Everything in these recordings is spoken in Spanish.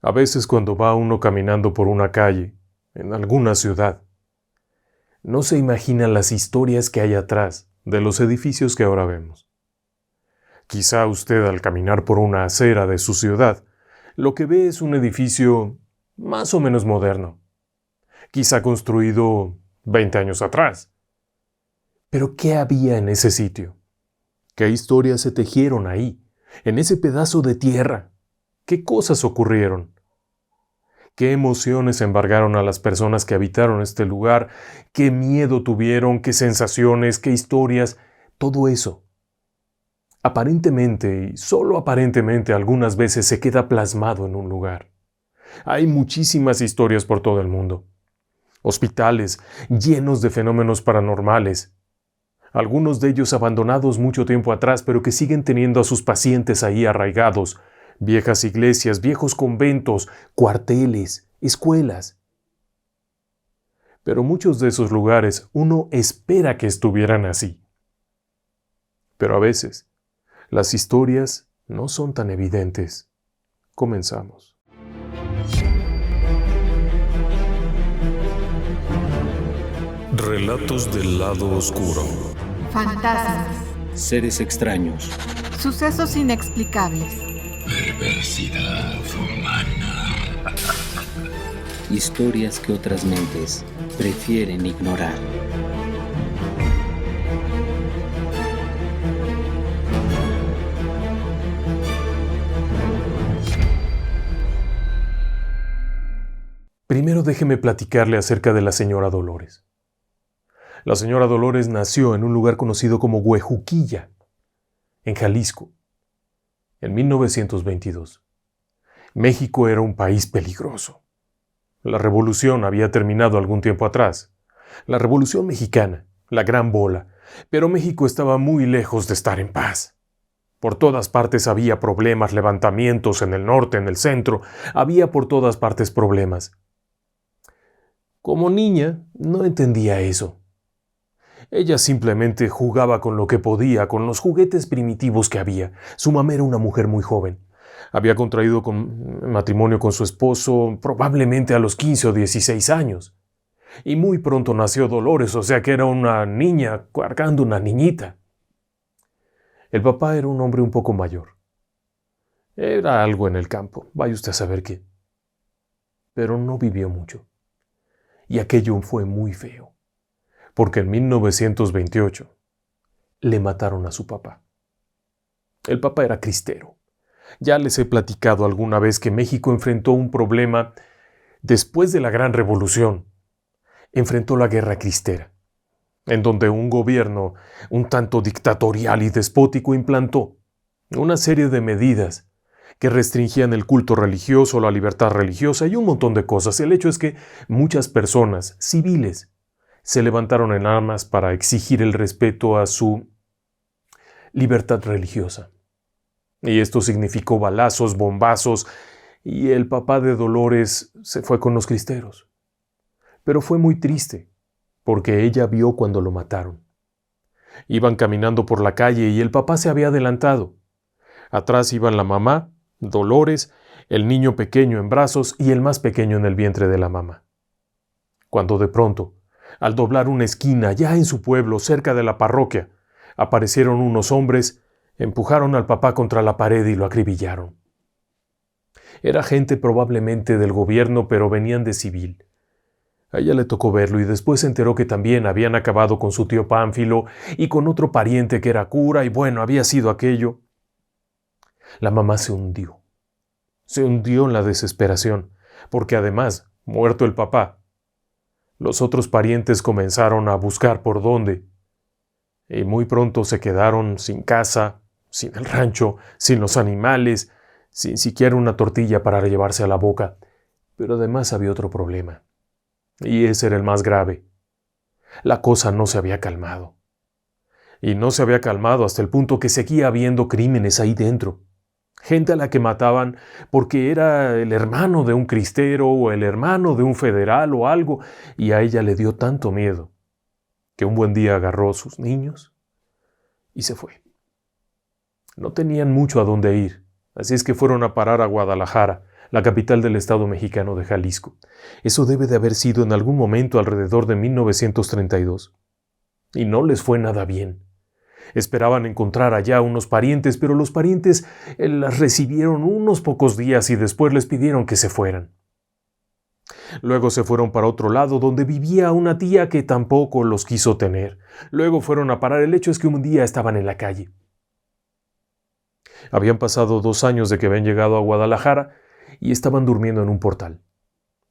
A veces cuando va uno caminando por una calle, en alguna ciudad, no se imagina las historias que hay atrás de los edificios que ahora vemos. Quizá usted al caminar por una acera de su ciudad, lo que ve es un edificio más o menos moderno, quizá construido 20 años atrás. Pero ¿qué había en ese sitio? ¿Qué historias se tejieron ahí, en ese pedazo de tierra? ¿Qué cosas ocurrieron? ¿Qué emociones embargaron a las personas que habitaron este lugar? ¿Qué miedo tuvieron? ¿Qué sensaciones? ¿Qué historias? Todo eso. Aparentemente, y solo aparentemente, algunas veces se queda plasmado en un lugar. Hay muchísimas historias por todo el mundo. Hospitales llenos de fenómenos paranormales. Algunos de ellos abandonados mucho tiempo atrás, pero que siguen teniendo a sus pacientes ahí arraigados. Viejas iglesias, viejos conventos, cuarteles, escuelas. Pero muchos de esos lugares uno espera que estuvieran así. Pero a veces, las historias no son tan evidentes. Comenzamos. Relatos del lado oscuro. Fantasmas, Seres extraños. sucesos inexplicables, Perversidad humana. Historias que otras mentes prefieren ignorar. Primero déjeme platicarle acerca de la señora Dolores. La señora Dolores nació en un lugar conocido como Huejuquilla, en Jalisco, en 1922. México era un país peligroso. La revolución había terminado algún tiempo atrás. La revolución mexicana, la gran bola, pero México estaba muy lejos de estar en paz. Por todas partes había problemas, levantamientos en el norte, en el centro, había por todas partes problemas. Como niña, no entendía eso. Ella simplemente jugaba con lo que podía, con los juguetes primitivos que había. Su mamá era una mujer muy joven. Había contraído matrimonio con su esposo probablemente a los 15 o 16 años. Y muy pronto nació Dolores, o sea que era una niña cargando una niñita. El papá era un hombre un poco mayor. Era algo en el campo, vaya usted a saber qué. Pero no vivió mucho. Y aquello fue muy feo, porque en 1928 le mataron a su papá. El papá era cristero. Ya les he platicado alguna vez que México enfrentó un problema después de la Gran Revolución. Enfrentó la Guerra Cristera, en donde un gobierno un tanto dictatorial y despótico implantó una serie de medidas que restringían el culto religioso, la libertad religiosa y un montón de cosas. El hecho es que muchas personas civiles se levantaron en armas para exigir el respeto a su libertad religiosa. Y esto significó balazos, bombazos, y el papá de Dolores se fue con los cristeros. Pero fue muy triste, porque ella vio cuando lo mataron. Iban caminando por la calle y el papá se había adelantado. Atrás iban la mamá, Dolores, el niño pequeño en brazos y el más pequeño en el vientre de la mamá. Cuando de pronto, al doblar una esquina ya en su pueblo, cerca de la parroquia, aparecieron unos hombres, empujaron al papá contra la pared y lo acribillaron. Era gente probablemente del gobierno, pero venían de civil. A ella le tocó verlo y después se enteró que también habían acabado con su tío Pánfilo y con otro pariente que era cura y bueno, había sido aquello. La mamá se hundió. Se hundió en la desesperación, porque además, muerto el papá, los otros parientes comenzaron a buscar por dónde. Y muy pronto se quedaron sin casa, sin el rancho, sin los animales, sin siquiera una tortilla para llevarse a la boca. Pero además había otro problema. Y ese era el más grave. La cosa no se había calmado. Y no se había calmado hasta el punto que seguía habiendo crímenes ahí dentro. Gente a la que mataban porque era el hermano de un cristero o el hermano de un federal o algo, y a ella le dio tanto miedo que un buen día agarró sus niños y se fue. No tenían mucho a dónde ir, así es que fueron a parar a Guadalajara, la capital del estado mexicano de Jalisco. Eso debe de haber sido en algún momento alrededor de 1932. Y no les fue nada bien. Esperaban encontrar allá unos parientes, pero los parientes las recibieron unos pocos días y después les pidieron que se fueran. Luego se fueron para otro lado donde vivía una tía que tampoco los quiso tener. Luego fueron a parar. El hecho es que un día estaban en la calle. Habían pasado 2 años de que habían llegado a Guadalajara y estaban durmiendo en un portal.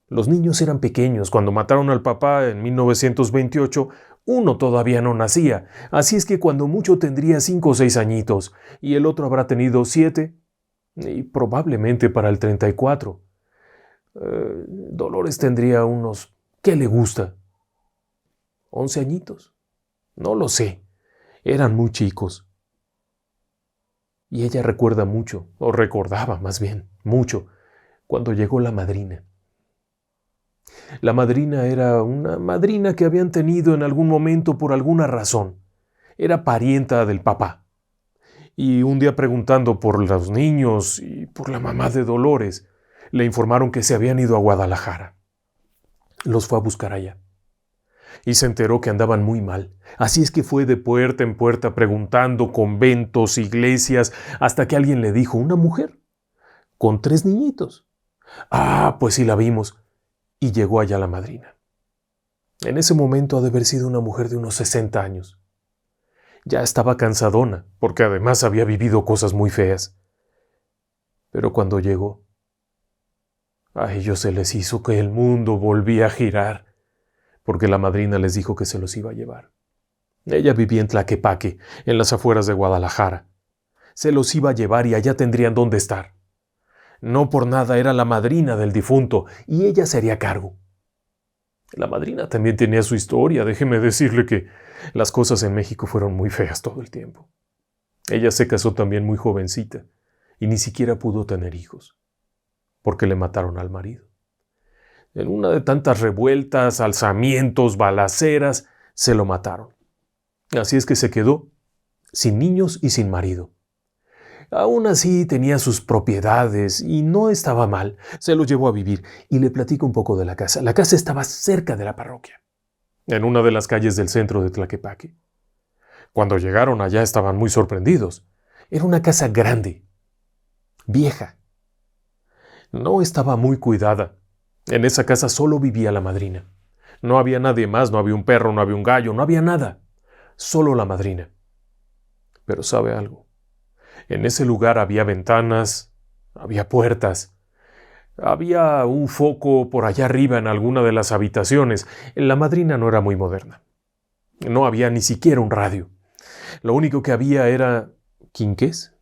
Los niños eran pequeños. Cuando mataron al papá en 1928, uno todavía no nacía, así es que cuando mucho tendría 5 o 6 añitos, y el otro habrá tenido 7, y probablemente para el 34. Dolores tendría unos, ¿qué le gusta? 11 añitos. No lo sé. Eran muy chicos. Y ella recuerda mucho, o recordaba más bien, mucho, cuando llegó la madrina. La madrina era una madrina que habían tenido en algún momento por alguna razón. Era parienta del papá. Y un día preguntando por los niños y por la mamá de Dolores, le informaron que se habían ido a Guadalajara. Los fue a buscar allá. Y se enteró que andaban muy mal. Así es que fue de puerta en puerta preguntando conventos, iglesias, hasta que alguien le dijo, una mujer, con 3 niñitos. Ah, pues sí la vimos. Y llegó allá la madrina. En ese momento ha de haber sido una mujer de unos 60 años. Ya estaba cansadona, porque además había vivido cosas muy feas. Pero cuando llegó, a ellos se les hizo que el mundo volvía a girar, porque la madrina les dijo que se los iba a llevar. Ella vivía en Tlaquepaque, en las afueras de Guadalajara. Se los iba a llevar y allá tendrían dónde estar. No por nada era la madrina del difunto, y ella se haría cargo. La madrina también tenía su historia. Déjeme decirle que las cosas en México fueron muy feas todo el tiempo. Ella se casó también muy jovencita, y ni siquiera pudo tener hijos, porque le mataron al marido. En una de tantas revueltas, alzamientos, balaceras, se lo mataron. Así es que se quedó sin niños y sin marido. Aún así tenía sus propiedades y no estaba mal. Se los llevó a vivir y le platico un poco de la casa. La casa estaba cerca de la parroquia, en una de las calles del centro de Tlaquepaque. Cuando llegaron allá estaban muy sorprendidos. Era una casa grande, vieja. No estaba muy cuidada. En esa casa solo vivía la madrina. No había nadie más, no había un perro, no había un gallo, no había nada. Solo la madrina. Pero ¿sabe algo? En ese lugar había ventanas, había puertas, había un foco por allá arriba en alguna de las habitaciones. La madrina no era muy moderna. No había ni siquiera un radio. Lo único que había era quinqués,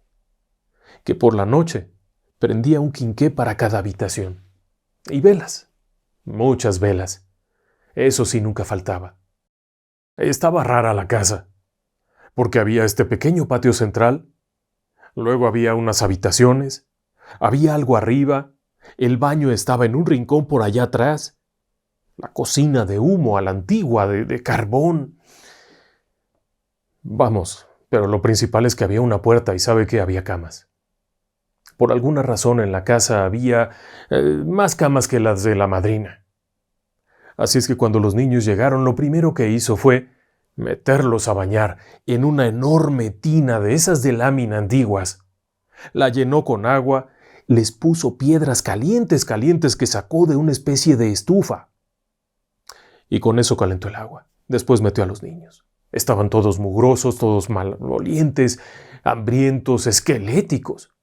que por la noche prendía un quinqué para cada habitación. Y velas, muchas velas. Eso sí nunca faltaba. Estaba rara la casa, porque había este pequeño patio central, luego había unas habitaciones, había algo arriba, el baño estaba en un rincón por allá atrás, la cocina de humo a la antigua, de carbón. Vamos, pero lo principal es que había una puerta y sabe que había camas. Por alguna razón en la casa había más camas que las de la madrina. Así es que cuando los niños llegaron, lo primero que hizo fue meterlos a bañar en una enorme tina de esas de lámina antiguas. La llenó con agua, les puso piedras calientes que sacó de una especie de estufa. Y con eso calentó el agua. Después metió a los niños. Estaban todos mugrosos, todos malolientes, hambrientos, esqueléticos.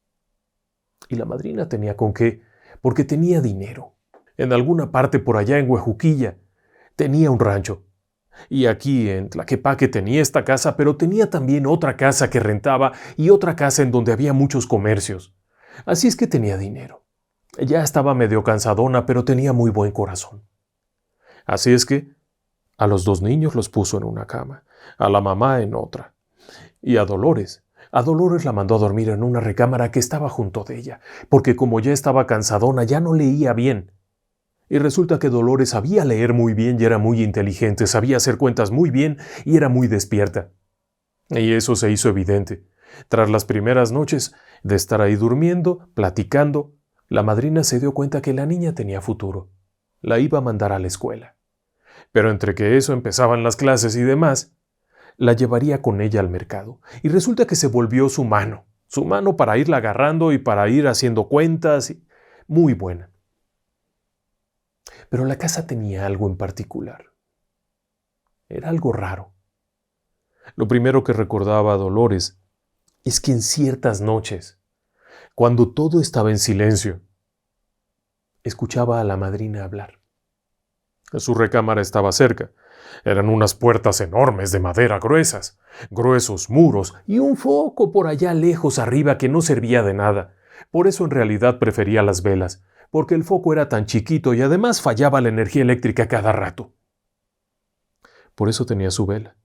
Y la madrina tenía con qué, porque tenía dinero. En alguna parte por allá en Huejuquilla tenía un rancho. Y aquí en Tlaquepaque tenía esta casa, pero tenía también otra casa que rentaba y otra casa en donde había muchos comercios. Así es que tenía dinero. Ya estaba medio cansadona, pero tenía muy buen corazón. Así es que a los 2 niños los puso en una cama, a la mamá en otra. Y a Dolores la mandó a dormir en una recámara que estaba junto de ella, porque como ya estaba cansadona, ya no leía bien. Y resulta que Dolores sabía leer muy bien y era muy inteligente, sabía hacer cuentas muy bien y era muy despierta. Y eso se hizo evidente. Tras las primeras noches de estar ahí durmiendo, platicando, La madrina se dio cuenta que la niña tenía futuro. La iba a mandar a la escuela. Pero entre que eso empezaban las clases y demás, la llevaría con ella al mercado. Y resulta que se volvió su mano para irla agarrando y para ir haciendo cuentas. Muy buena. Pero la casa tenía algo en particular. Era algo raro. Lo primero que recordaba a Dolores es que en ciertas noches, cuando todo estaba en silencio, escuchaba a la madrina hablar. Su recámara estaba cerca. Eran unas puertas enormes de madera gruesas, gruesos muros y un foco por allá lejos arriba que no servía de nada. Por eso en realidad prefería las velas, porque el foco era tan chiquito y además fallaba la energía eléctrica cada rato. Por eso tenía su vela.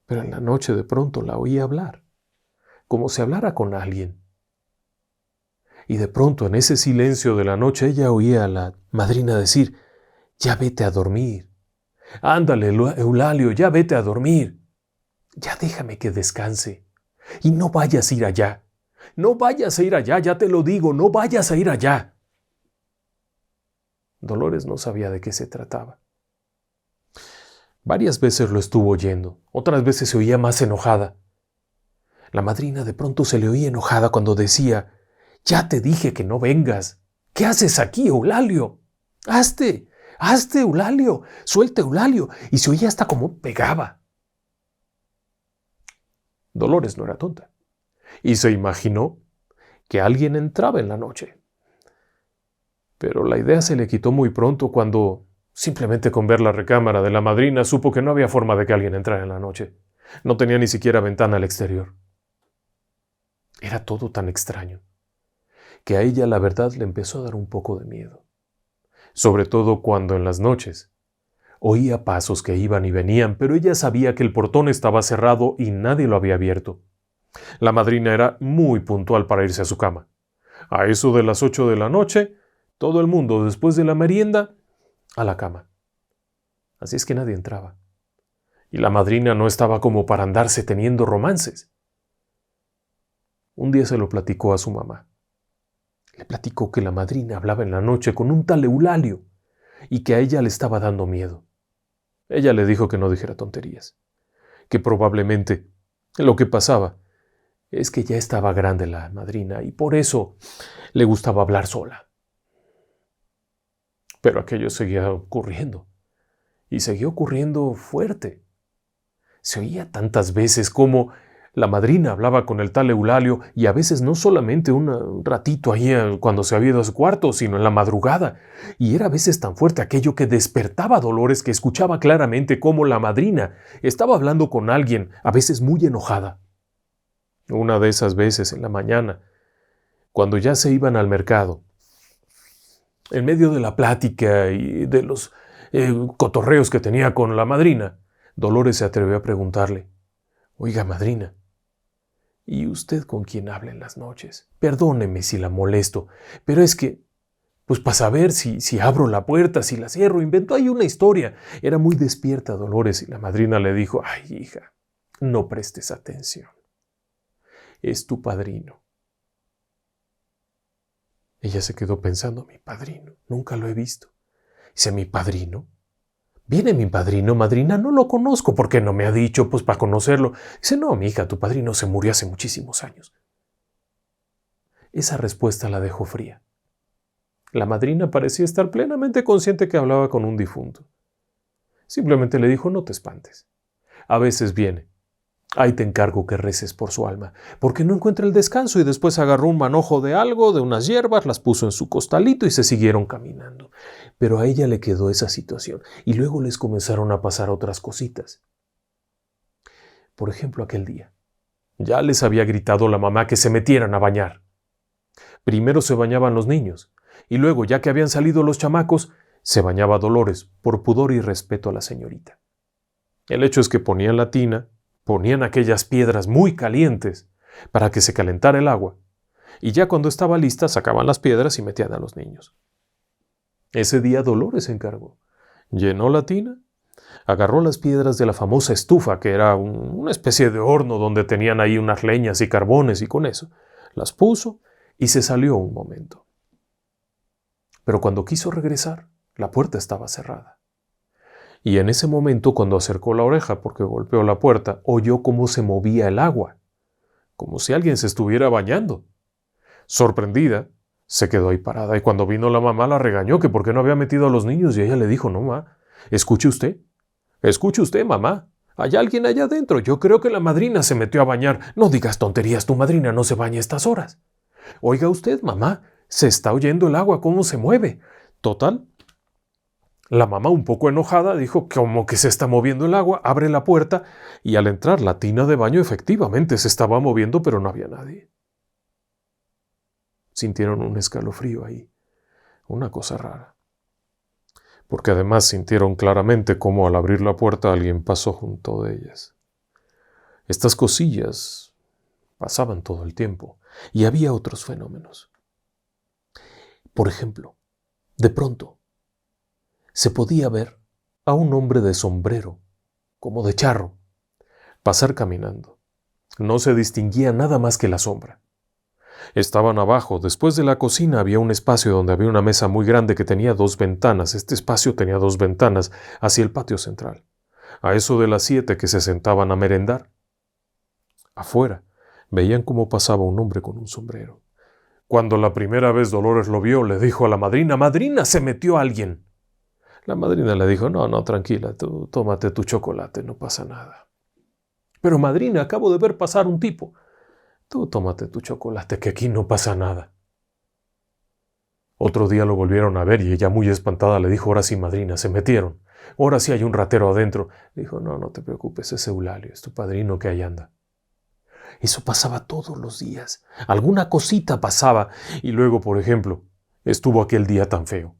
Pero en la noche de pronto la oía hablar, como si hablara con alguien. Y de pronto en ese silencio de la noche ella oía a la madrina decir: «Ya vete a dormir. Ándale, Eulalio, ya vete a dormir. Ya déjame que descanse. Y no vayas a ir allá. No vayas a ir allá, ya te lo digo, no vayas a ir allá». Dolores no sabía de qué se trataba. Varias veces lo estuvo oyendo, otras veces se oía más enojada. La madrina de pronto se le oía enojada cuando decía: «Ya te dije que no vengas. ¿Qué haces aquí, Eulalio? ¡Hazte! ¡Hazte, Eulalio! ¡Suelta, Eulalio!» Y se oía hasta como pegaba. Dolores no era tonta y se imaginó que alguien entraba en la noche. Pero la idea se le quitó muy pronto cuando, simplemente con ver la recámara de la madrina, supo que no había forma de que alguien entrara en la noche. No tenía ni siquiera ventana al exterior. Era todo tan extraño que a ella la verdad le empezó a dar un poco de miedo. Sobre todo cuando en las noches oía pasos que iban y venían, pero ella sabía que el portón estaba cerrado y nadie lo había abierto. La madrina era muy puntual para irse a su cama. A eso de las 8 de la noche, todo el mundo, después de la merienda, a la cama. Así es que nadie entraba. Y la madrina no estaba como para andarse teniendo romances. Un día se lo platicó a su mamá. Le platicó que la madrina hablaba en la noche con un tal Eulalio y que a ella le estaba dando miedo. Ella le dijo que no dijera tonterías, que probablemente lo que pasaba es que ya estaba grande la madrina y por eso le gustaba hablar sola. Pero aquello seguía ocurriendo, y seguía ocurriendo fuerte. Se oía tantas veces como la madrina hablaba con el tal Eulalio, y a veces no solamente un ratito ahí cuando se había ido a su cuarto, sino en la madrugada. Y era a veces tan fuerte aquello que despertaba a Dolores, que escuchaba claramente cómo la madrina estaba hablando con alguien, a veces muy enojada. Una de esas veces en la mañana, cuando ya se iban al mercado, en medio de la plática y de los cotorreos que tenía con la madrina, Dolores se atrevió a preguntarle: «Oiga, madrina, ¿y usted con quién habla en las noches? Perdóneme si la molesto, pero es que, pues para saber si abro la puerta, si la cierro». Inventó ahí una historia. Era muy despierta Dolores y la madrina le dijo: «Ay, hija, no prestes atención. Es tu padrino». Ella se quedó pensando: «Mi padrino, nunca lo he visto». Dice: «¿Mi padrino? ¿Viene mi padrino, madrina? No lo conozco. ¿Por qué no me ha dicho? Pues para conocerlo». Dice: «No, mi hija, tu padrino se murió hace muchísimos años». Esa respuesta la dejó fría. La madrina parecía estar plenamente consciente que hablaba con un difunto. Simplemente le dijo: «No te espantes. A veces viene. Ahí te encargo que reces por su alma, porque no encuentra el descanso». Y después agarró un manojo de algo, de unas hierbas, las puso en su costalito y se siguieron caminando. Pero a ella le quedó esa situación y luego les comenzaron a pasar otras cositas. Por ejemplo, aquel día, ya les había gritado la mamá que se metieran a bañar. Primero se bañaban los niños y luego, ya que habían salido los chamacos, se bañaba Dolores por pudor y respeto a la señorita. El hecho es que ponían la tina, ponían aquellas piedras muy calientes para que se calentara el agua, y ya cuando estaba lista sacaban las piedras y metían a los niños. Ese día Dolores se encargó. Llenó la tina, agarró las piedras de la famosa estufa, que era una especie de horno donde tenían ahí unas leñas y carbones, y con eso las puso, y se salió un momento. Pero cuando quiso regresar, la puerta estaba cerrada. Y en ese momento, cuando acercó la oreja porque golpeó la puerta, oyó cómo se movía el agua, como si alguien se estuviera bañando. Sorprendida, se quedó ahí parada y cuando vino la mamá la regañó que por qué no había metido a los niños y ella le dijo, no, ma, escuche usted, mamá, hay alguien allá adentro, yo creo que la madrina se metió a bañar, no digas tonterías, tu madrina no se baña a estas horas. Oiga usted, mamá, se está oyendo el agua, cómo se mueve. Total, la mamá un poco enojada dijo, ¿cómo que se está moviendo el agua? Abre la puerta y al entrar la tina de baño efectivamente se estaba moviendo pero no había nadie. Sintieron un escalofrío ahí, una cosa rara. Porque además sintieron claramente cómo al abrir la puerta alguien pasó junto de ellas. Estas cosillas pasaban todo el tiempo y había otros fenómenos. Por ejemplo, de pronto se podía ver a un hombre de sombrero, como de charro, pasar caminando. No se distinguía nada más que la sombra. Estaban abajo, después de la cocina había un espacio donde había una mesa muy grande que tenía 2 ventanas. Este espacio tenía 2 ventanas hacia el patio central. A eso de las 7 que se sentaban a merendar. Afuera veían cómo pasaba un hombre con un sombrero. Cuando la primera vez Dolores lo vio, le dijo a la madrina, «Madrina, se metió alguien». La madrina le dijo, no, tranquila, tú tómate tu chocolate, no pasa nada. «Pero madrina, acabo de ver pasar un tipo». «Tú tómate tu chocolate, que aquí no pasa nada». Otro día lo volvieron a ver y ella muy espantada le dijo, «Ahora sí, madrina, se metieron. Ahora sí hay un ratero adentro». Dijo, no te preocupes, es Eulalio, es tu padrino que ahí anda». Eso pasaba todos los días. Alguna cosita pasaba. Y luego, por ejemplo, estuvo aquel día tan feo.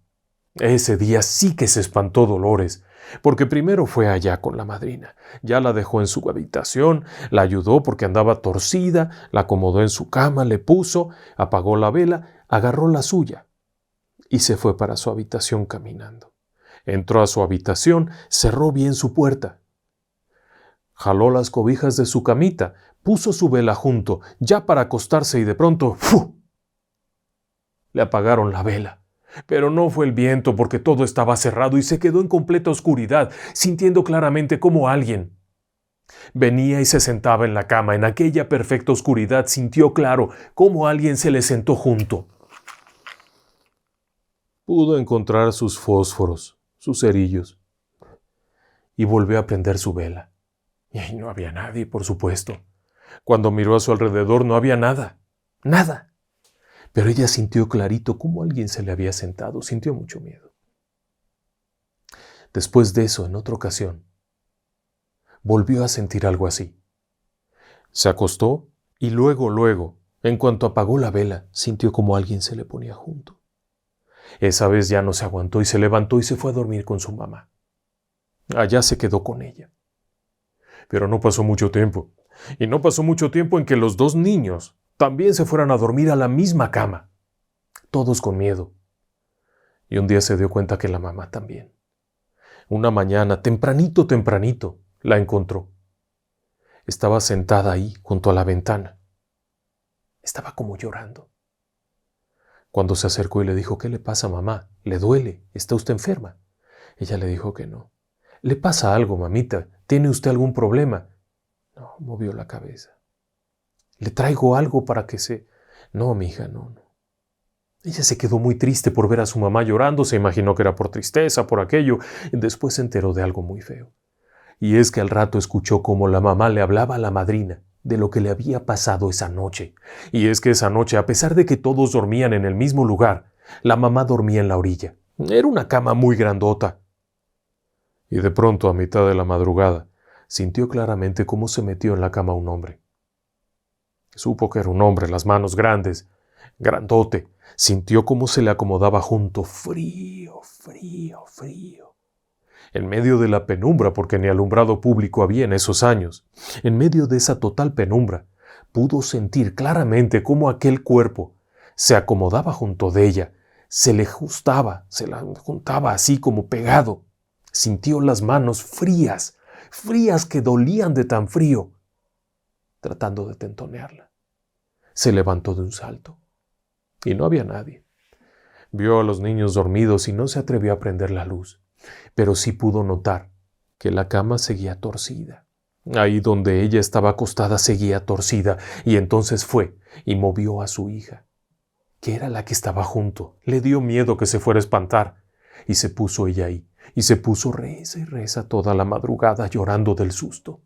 Ese día sí que se espantó Dolores, porque primero fue allá con la madrina. Ya la dejó en su habitación, la ayudó porque andaba torcida, la acomodó en su cama, le puso, apagó la vela, agarró la suya y se fue para su habitación caminando. Entró a su habitación, cerró bien su puerta. Jaló las cobijas de su camita, puso su vela junto, ya para acostarse y de pronto, ¡fu!, le apagaron la vela. Pero no fue el viento porque todo estaba cerrado y se quedó en completa oscuridad, sintiendo claramente cómo alguien venía y se sentaba en la cama. En aquella perfecta oscuridad sintió claro cómo alguien se le sentó junto. Pudo encontrar sus fósforos, sus cerillos, y volvió a prender su vela. Y ahí no había nadie, por supuesto. Cuando miró a su alrededor no había nada, nada. Pero ella sintió clarito cómo alguien se le había sentado, sintió mucho miedo. Después de eso, en otra ocasión, volvió a sentir algo así. Se acostó y luego, en cuanto apagó la vela, sintió como alguien se le ponía junto. Esa vez ya no se aguantó y se levantó y se fue a dormir con su mamá. Allá se quedó con ella. Pero no pasó mucho tiempo. Y no pasó mucho tiempo en que los 2 niños también se fueran a dormir a la misma cama, todos con miedo. Y un día se dio cuenta que la mamá también. Una mañana, tempranito, la encontró. Estaba sentada ahí, junto a la ventana. Estaba como llorando. Cuando se acercó y le dijo, «¿Qué le pasa, mamá? ¿Le duele? ¿Está usted enferma?» Ella le dijo que no. «¿Le pasa algo, mamita? ¿Tiene usted algún problema?» No, movió la cabeza. «¿Le traigo algo para que se...?» «No, mija, no». Ella se quedó muy triste por ver a su mamá llorando, se imaginó que era por tristeza, por aquello, y después se enteró de algo muy feo. Y es que al rato escuchó cómo la mamá le hablaba a la madrina de lo que le había pasado esa noche. Y es que esa noche, a pesar de que todos dormían en el mismo lugar, la mamá dormía en la orilla. Era una cama muy grandota. Y de pronto, a mitad de la madrugada, sintió claramente cómo se metió en la cama un hombre. Supo que era un hombre, las manos grandes, grandote. Sintió cómo se le acomodaba junto, frío. En medio de la penumbra, porque ni alumbrado público había en esos años, en medio de esa total penumbra, pudo sentir claramente cómo aquel cuerpo se acomodaba junto de ella, se la juntaba así como pegado. Sintió las manos frías que dolían de tan frío, tratando de tentonearla. Se levantó de un salto. y no había nadie. Vio a los niños dormidos y no se atrevió a prender la luz, pero sí pudo notar que la cama seguía torcida. Ahí donde ella estaba acostada seguía torcida, y entonces fue y movió a su hija, que era la que estaba junto. Le dio miedo que se fuera a espantar, y se puso ella ahí, y se puso reza y reza toda la madrugada llorando del susto.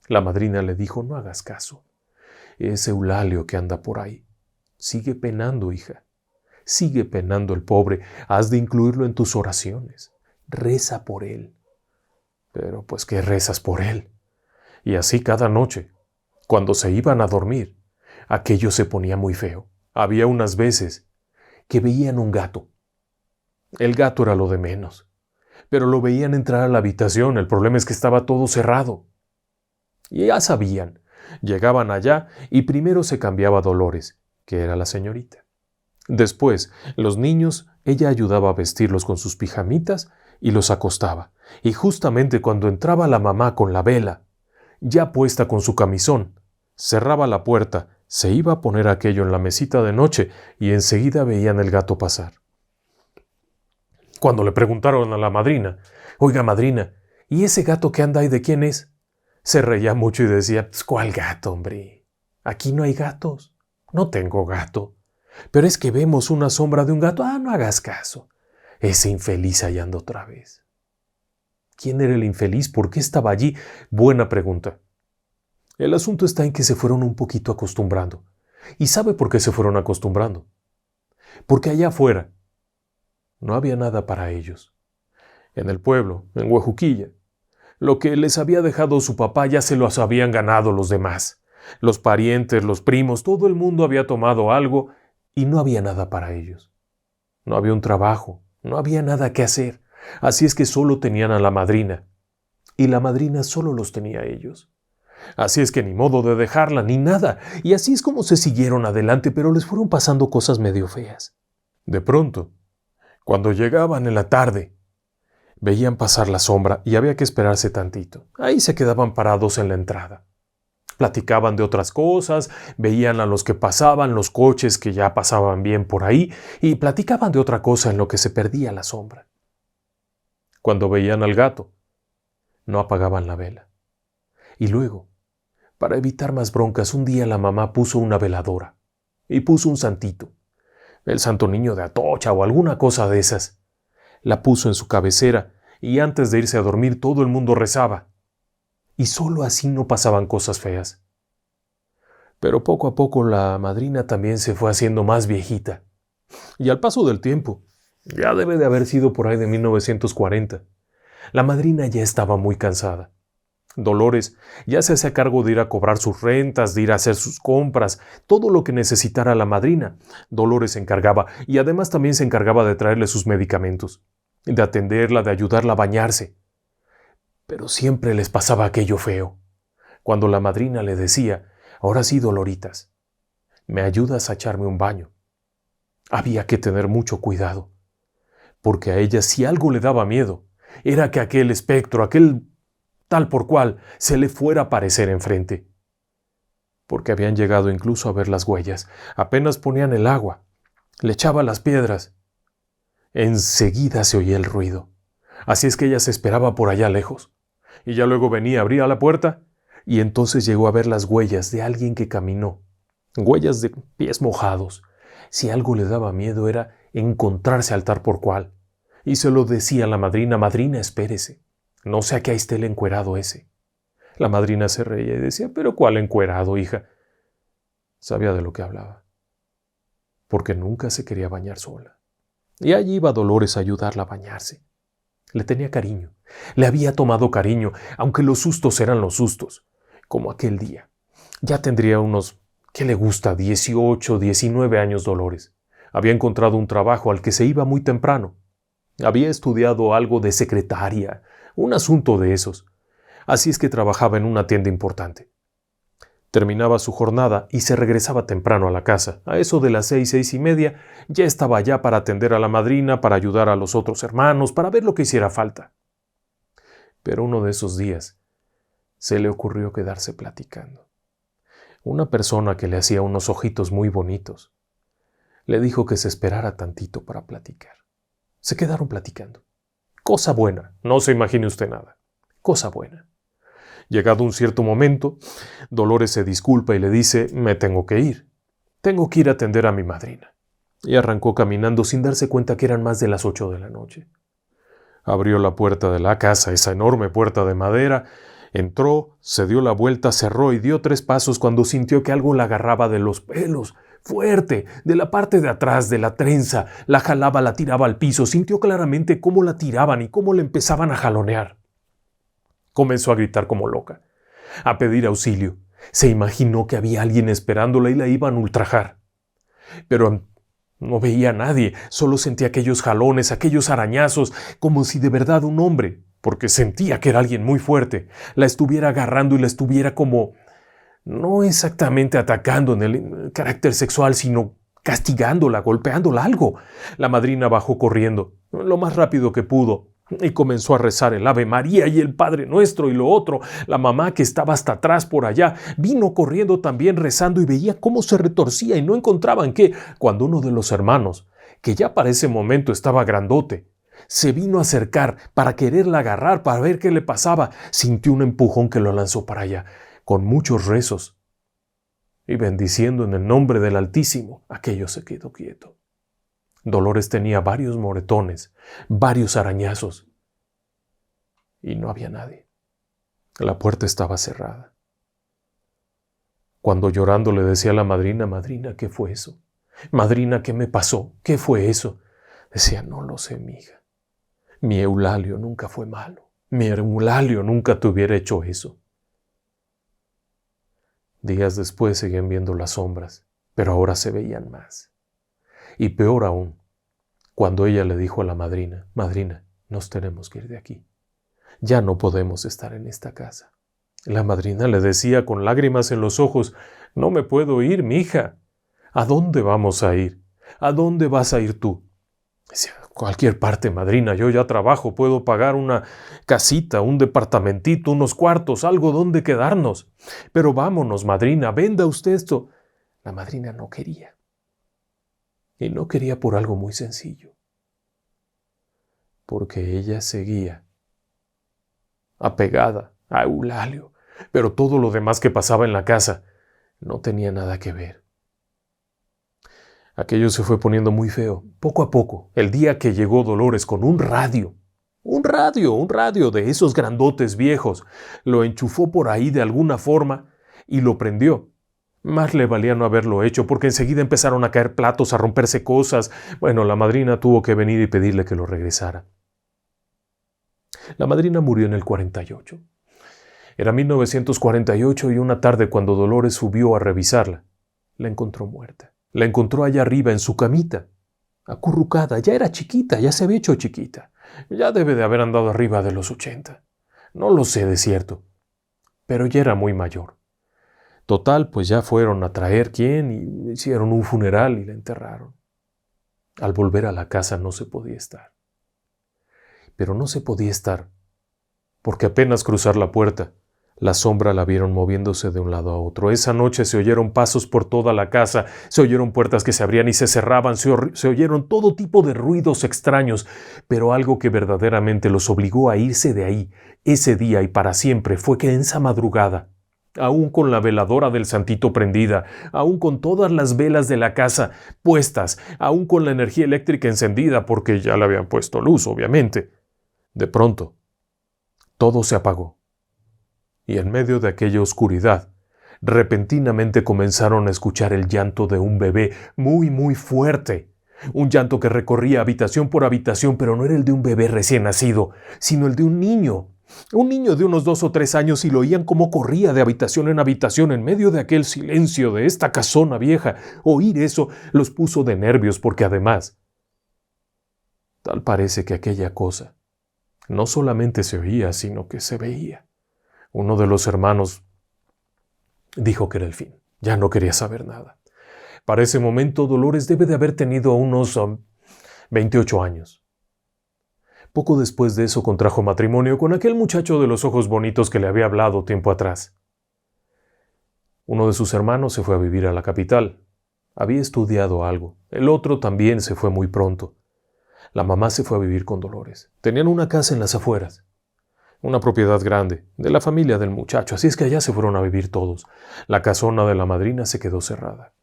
La madrina le dijo: no hagas caso, es Eulalio que anda por ahí. Sigue penando, hija, sigue penando el pobre, has de incluirlo en tus oraciones, reza por él. Pero pues, ¿qué rezas por él? Y así cada noche, cuando se iban a dormir, aquello se ponía muy feo. Había unas veces que veían un gato. El gato era lo de menos, pero lo veían entrar a la habitación. El problema es que estaba todo cerrado. Y ya sabían, llegaban allá y primero se cambiaba Dolores, que era la señorita. Después, los niños, ella ayudaba a vestirlos con sus pijamitas y los acostaba. Y justamente cuando entraba la mamá con la vela, ya puesta con su camisón, cerraba la puerta, se iba a poner aquello en la mesita de noche y enseguida veían el gato pasar. Cuando le preguntaron a la madrina: oiga, madrina, ¿y ese gato que anda ahí de quién es? Se reía mucho y decía: pues, ¿cuál gato, hombre? Aquí no hay gatos. No tengo gato. Pero es que vemos una sombra de un gato. Ah, no hagas caso. Ese infeliz allá anda otra vez. ¿Quién era el infeliz? ¿Por qué estaba allí? Buena pregunta. El asunto está en que se fueron un poquito acostumbrando. ¿Y sabe por qué se fueron acostumbrando? Porque allá afuera no había nada para ellos. En el pueblo, en Huejuquilla, lo que les había dejado su papá ya se los habían ganado los demás. Los parientes, los primos, todo el mundo había tomado algo y no había nada para ellos. No había un trabajo, no había nada que hacer. Así es que solo tenían a la madrina, y la madrina solo los tenía a ellos. Así es que ni modo de dejarla, ni nada, y así es como se siguieron adelante, pero les fueron pasando cosas medio feas. De pronto, cuando llegaban en la tarde, veían pasar la sombra y había que esperarse tantito. Ahí se quedaban parados en la entrada. Platicaban de otras cosas, veían a los que pasaban, los coches que ya pasaban bien por ahí, y platicaban de otra cosa en lo que se perdía la sombra. Cuando veían al gato, no apagaban la vela. Y luego, para evitar más broncas, un día la mamá puso una veladora y puso un santito, el Santo Niño de Atocha o alguna cosa de esas. La puso en su cabecera y antes de irse a dormir todo el mundo rezaba. Y solo así no pasaban cosas feas. Pero poco a poco la madrina también se fue haciendo más viejita. Y al paso del tiempo, ya debe de haber sido por ahí de 1940, la madrina ya estaba muy cansada. Dolores ya se hacía cargo de ir a cobrar sus rentas, de ir a hacer sus compras, todo lo que necesitara la madrina. Dolores se encargaba y además también se encargaba de traerle sus medicamentos, de atenderla, de ayudarla a bañarse. Pero siempre les pasaba aquello feo. Cuando la madrina le decía: ahora sí, Doloritas, ¿me ayudas a echarme un baño? Había que tener mucho cuidado, porque a ella si algo le daba miedo, era que aquel espectro, aquel tal por cual, se le fuera a aparecer enfrente. Porque habían llegado incluso a ver las huellas. Apenas ponían el agua, le echaba las piedras. Enseguida se oía el ruido. Así es que ella se esperaba por allá lejos. Y ya luego venía, abría la puerta, y entonces llegó a ver las huellas de alguien que caminó. Huellas de pies mojados. Si algo le daba miedo era encontrarse al tal por cual. Y se lo decía a la madrina: madrina, espérese. No sea que ahí esté el encuerado ese. La madrina se reía y decía: ¿pero cuál encuerado, hija? Sabía de lo que hablaba, porque nunca se quería bañar sola. Y allí iba Dolores a ayudarla a bañarse. Le tenía cariño, le había tomado cariño, aunque los sustos eran los sustos, como aquel día. Ya tendría unos, ¿qué le gusta? 18, 19 años Dolores. Había encontrado un trabajo al que se iba muy temprano. Había estudiado algo de secretaria, un asunto de esos. Así es que trabajaba en una tienda importante. Terminaba su jornada y se regresaba temprano a la casa. A eso de las 6, 6:30, ya estaba allá para atender a la madrina, para ayudar a los otros hermanos, para ver lo que hiciera falta. Pero uno de esos días se le ocurrió quedarse platicando. Una persona que le hacía unos ojitos muy bonitos Le dijo que se esperara tantito para platicar. Se quedaron platicando. Cosa buena, no se imagine usted nada. Cosa buena. Llegado un cierto momento, Dolores se disculpa y le dice: me tengo que ir. Tengo que ir a atender a mi madrina. Y arrancó caminando sin darse cuenta que eran más de las 8 de la noche. Abrió la puerta de la casa, esa enorme puerta de madera, entró, se dio la vuelta, cerró y dio 3 pasos cuando sintió que algo la agarraba de los pelos, fuerte, de la parte de atrás, de la trenza, la jalaba, la tiraba al piso, sintió claramente cómo la tiraban y cómo la empezaban a jalonear. Comenzó a gritar como loca, a pedir auxilio. Se imaginó que había alguien esperándola y la iban a ultrajar. Pero no veía a nadie, solo sentía aquellos jalones, aquellos arañazos, como si de verdad un hombre, porque sentía que era alguien muy fuerte, la estuviera agarrando y la estuviera como, no exactamente atacando en el carácter sexual, sino castigándola, golpeándola, algo. La madrina bajó corriendo, lo más rápido que pudo, y comenzó a rezar el Ave María y el Padre Nuestro y lo otro. La mamá, que estaba hasta atrás por allá, vino corriendo también rezando y veía cómo se retorcía y no encontraban qué, cuando uno de los hermanos, que ya para ese momento estaba grandote, se vino a acercar para quererla agarrar, para ver qué le pasaba. Sintió un empujón que lo lanzó para allá, con muchos rezos. Y bendiciendo en el nombre del Altísimo, aquello se quedó quieto. Dolores tenía varios moretones, varios arañazos. Y no había nadie. La puerta estaba cerrada. Cuando llorando le decía a la madrina: madrina, ¿qué fue eso? Madrina, ¿qué me pasó? ¿Qué fue eso? Decía: no lo sé, mija. Mi Eulalio nunca fue malo. Mi Eulalio nunca te hubiera hecho eso. Días después seguían viendo las sombras, pero ahora se veían más. Y peor aún, cuando ella le dijo a la madrina: madrina, nos tenemos que ir de aquí. Ya no podemos estar en esta casa. La madrina le decía con lágrimas en los ojos: no me puedo ir, mija. ¿A dónde vamos a ir? ¿A dónde vas a ir tú? Decía: cualquier parte, madrina, yo ya trabajo, puedo pagar una casita, un departamentito, unos cuartos, algo donde quedarnos. Pero vámonos, madrina, venda usted esto. La madrina no quería. Y no quería por algo muy sencillo. Porque ella seguía apegada a Eulalio, pero todo lo demás que pasaba en la casa no tenía nada que ver. Aquello se fue poniendo muy feo, poco a poco, el día que llegó Dolores con un radio de esos grandotes viejos, lo enchufó por ahí de alguna forma y lo prendió. Más le valía no haberlo hecho, porque enseguida empezaron a caer platos, a romperse cosas. Bueno, la madrina tuvo que venir y pedirle que lo regresara. La madrina murió en el 48. Era 1948 y una tarde, cuando Dolores subió a revisarla, la encontró muerta. La encontró allá arriba en su camita, acurrucada. Ya era chiquita, ya se había hecho chiquita. Ya debe de haber andado arriba de los 80. No lo sé de cierto, pero ya era muy mayor. Total, pues ya fueron a traer quién y hicieron un funeral y la enterraron. Al volver a la casa no se podía estar. Pero no se podía estar, porque apenas cruzar la puerta, la sombra la vieron moviéndose de un lado a otro. Esa noche se oyeron pasos por toda la casa, se oyeron puertas que se abrían y se cerraban, se oyeron todo tipo de ruidos extraños, pero algo que verdaderamente los obligó a irse de ahí, ese día y para siempre, fue que en esa madrugada, aún con la veladora del santito prendida, aún con todas las velas de la casa puestas, aún con la energía eléctrica encendida, porque ya le habían puesto luz, obviamente, de pronto, todo se apagó. Y en medio de aquella oscuridad, repentinamente comenzaron a escuchar el llanto de un bebé muy, muy fuerte. Un llanto que recorría habitación por habitación, pero no era el de un bebé recién nacido, sino el de un niño. Un niño de unos 2 o 3 años, y lo oían cómo corría de habitación en habitación en medio de aquel silencio de esta casona vieja. Oír eso los puso de nervios, porque además, tal parece que aquella cosa no solamente se oía, sino que se veía. Uno de los hermanos dijo que era el fin. Ya no quería saber nada. Para ese momento, Dolores debe de haber tenido unos 28 años. Poco después de eso contrajo matrimonio con aquel muchacho de los ojos bonitos que le había hablado tiempo atrás. Uno de sus hermanos se fue a vivir a la capital, Había estudiado algo. El otro también se fue muy pronto. La mamá se fue a vivir con Dolores. Tenían una casa en las afueras. Una propiedad grande, de la familia del muchacho, así es que allá se fueron a vivir todos. La casona de la madrina se quedó cerrada.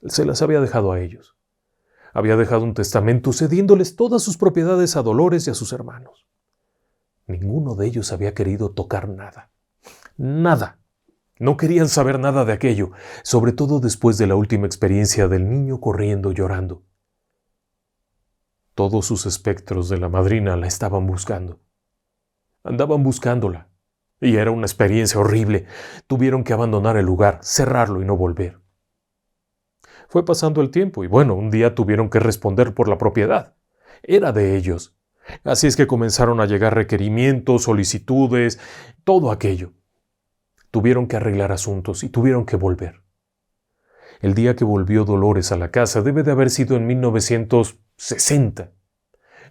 Se las había dejado a ellos. Había dejado un testamento cediéndoles todas sus propiedades a Dolores y a sus hermanos. Ninguno de ellos había querido tocar nada. Nada. No querían saber nada de aquello, sobre todo después de la última experiencia del niño corriendo llorando. Todos sus espectros de la madrina la estaban buscando. Andaban buscándola, y era una experiencia horrible. Tuvieron que abandonar el lugar, cerrarlo y no volver. Fue pasando el tiempo y bueno, un día tuvieron que responder por la propiedad. Era de ellos. Así es que comenzaron a llegar requerimientos, solicitudes, todo aquello. Tuvieron que arreglar asuntos y tuvieron que volver. El día que volvió Dolores a la casa debe de haber sido en 1960.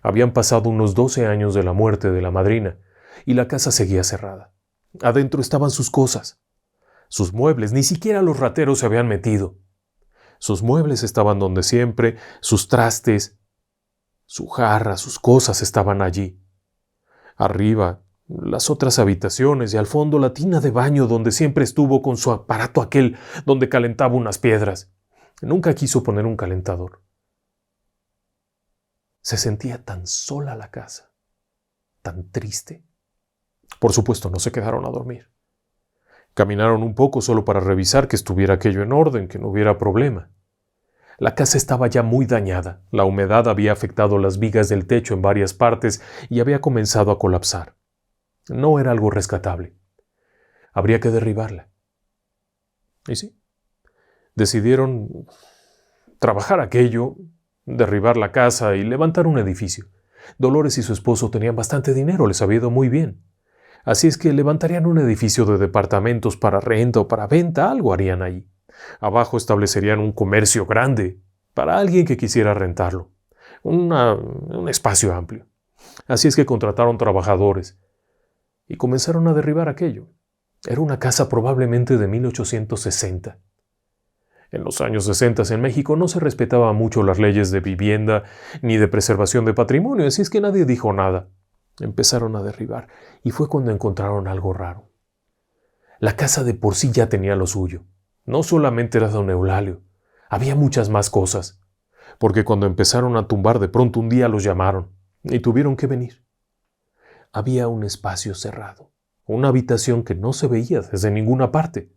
Habían pasado unos 12 años de la muerte de la madrina y la casa seguía cerrada. Adentro estaban sus cosas, sus muebles, ni siquiera los rateros se habían metido. Sus muebles estaban donde siempre, sus trastes, su jarra, sus cosas estaban allí. Arriba, las otras habitaciones y al fondo la tina de baño donde siempre estuvo con su aparato aquel donde calentaba unas piedras. Nunca quiso poner un calentador. Se sentía tan sola la casa, tan triste. Por supuesto, no se quedaron a dormir. Caminaron un poco solo para revisar que estuviera aquello en orden, que no hubiera problema. La casa estaba ya muy dañada. La humedad había afectado las vigas del techo en varias partes y había comenzado a colapsar. No era algo rescatable. Habría que derribarla. Y sí, decidieron trabajar aquello, derribar la casa y levantar un edificio. Dolores y su esposo tenían bastante dinero, les había ido muy bien. Así es que levantarían un edificio de departamentos para renta o para venta, algo harían allí. Abajo establecerían un comercio grande para alguien que quisiera rentarlo. Un espacio amplio. Así es que contrataron trabajadores y comenzaron a derribar aquello. Era una casa probablemente de 1860. En los años 60 en México no se respetaban mucho las leyes de vivienda ni de preservación de patrimonio, así es que nadie dijo nada. Empezaron a derribar y fue cuando encontraron algo raro. La casa de por sí ya tenía lo suyo. No solamente era don Eulalio, había muchas más cosas, porque cuando empezaron a tumbar de pronto un día los llamaron y tuvieron que venir. Había un espacio cerrado, una habitación que no se veía desde ninguna parte.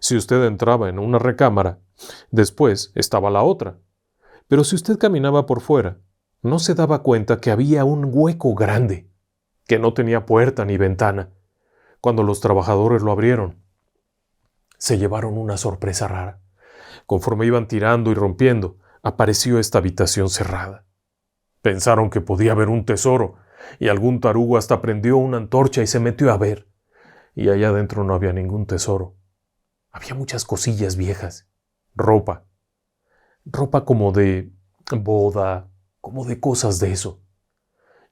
Si usted entraba en una recámara, después estaba la otra, pero si usted caminaba por fuera, no se daba cuenta que había un hueco grande, que no tenía puerta ni ventana. Cuando los trabajadores lo abrieron, se llevaron una sorpresa rara. Conforme iban tirando y rompiendo, apareció esta habitación cerrada. Pensaron que podía haber un tesoro, y algún tarugo hasta prendió una antorcha y se metió a ver. Y allá adentro no había ningún tesoro. Había muchas cosillas viejas, ropa como de boda, como de cosas de eso.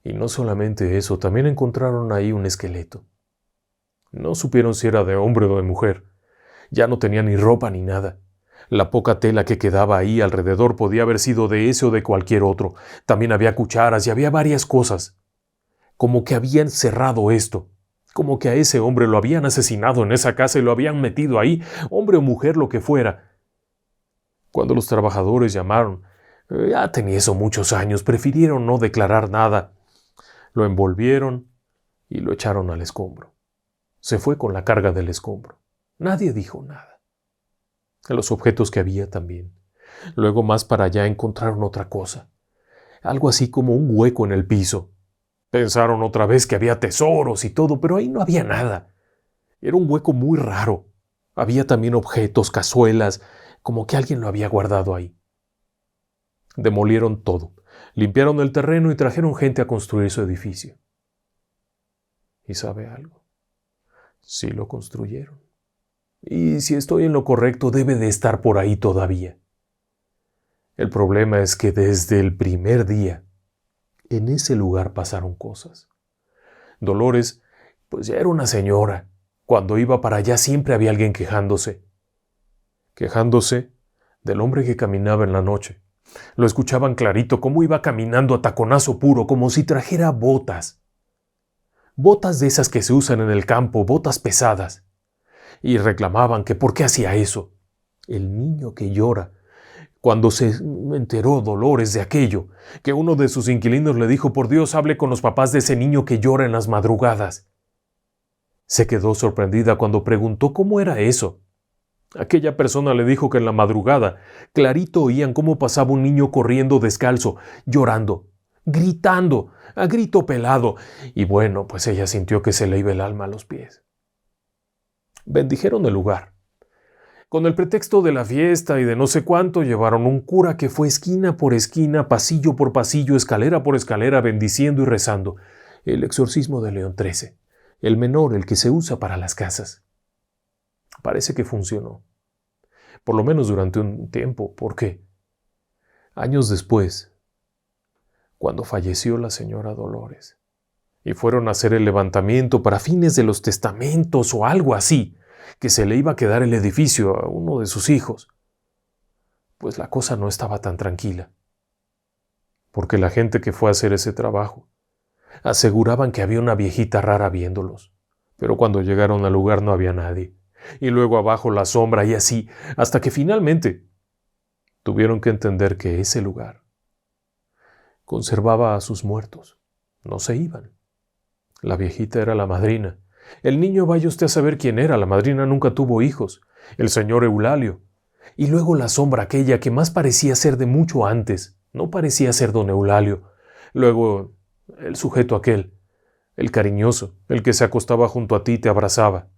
Y no solamente eso, también encontraron ahí un esqueleto. No supieron si era de hombre o de mujer. Ya no tenía ni ropa ni nada. La poca tela que quedaba ahí alrededor podía haber sido de ese o de cualquier otro. También había cucharas y había varias cosas. Como que habían cerrado esto. Como que a ese hombre lo habían asesinado en esa casa y lo habían metido ahí, hombre o mujer, lo que fuera. Cuando los trabajadores llamaron, ya tenía eso muchos años, prefirieron no declarar nada. Lo envolvieron y lo echaron al escombro. Se fue con la carga del escombro. Nadie dijo nada. Los objetos que había también. Luego más para allá encontraron otra cosa. Algo así como un hueco en el piso. Pensaron otra vez que había tesoros y todo, pero ahí no había nada. Era un hueco muy raro. Había también objetos, cazuelas, como que alguien lo había guardado ahí. Demolieron todo, limpiaron el terreno y trajeron gente a construir su edificio. ¿Y sabe algo? Sí lo construyeron. Y si estoy en lo correcto, debe de estar por ahí todavía. El problema es que desde el primer día, en ese lugar pasaron cosas. Dolores, pues ya era una señora. Cuando iba para allá siempre había alguien quejándose del hombre que caminaba en la noche. Lo escuchaban clarito, cómo iba caminando a taconazo puro, como si trajera botas. Botas de esas que se usan en el campo, botas pesadas. Y reclamaban que por qué hacía eso. El niño que llora. Cuando se enteró Dolores de aquello, que uno de sus inquilinos le dijo: por Dios, hable con los papás de ese niño que llora en las madrugadas. Se quedó sorprendida cuando preguntó cómo era eso. Aquella persona le dijo que en la madrugada clarito oían cómo pasaba un niño corriendo descalzo, llorando, gritando, a grito pelado, y bueno, pues ella sintió que se le iba el alma a los pies. Bendijeron el lugar. Con el pretexto de la fiesta y de no sé cuánto, llevaron un cura que fue esquina por esquina, pasillo por pasillo, escalera por escalera, bendiciendo y rezando. El exorcismo de León XIII, el menor, el que se usa para las casas. Parece que funcionó. Por lo menos durante un tiempo. ¿Por qué? Años después, cuando falleció la señora Dolores, y fueron a hacer el levantamiento para fines de los testamentos o algo así, que se le iba a quedar el edificio a uno de sus hijos, pues la cosa no estaba tan tranquila. Porque la gente que fue a hacer ese trabajo aseguraban que había una viejita rara viéndolos, pero cuando llegaron al lugar no había nadie. Y luego abajo la sombra y así, hasta que finalmente tuvieron que entender que ese lugar conservaba a sus muertos. No se iban. La viejita era la madrina. El niño, vaya usted a saber quién era. La madrina nunca tuvo hijos. El señor Eulalio. Y luego la sombra aquella que más parecía ser de mucho antes. No parecía ser don Eulalio. Luego el sujeto aquel, el cariñoso, el que se acostaba junto a ti y te abrazaba.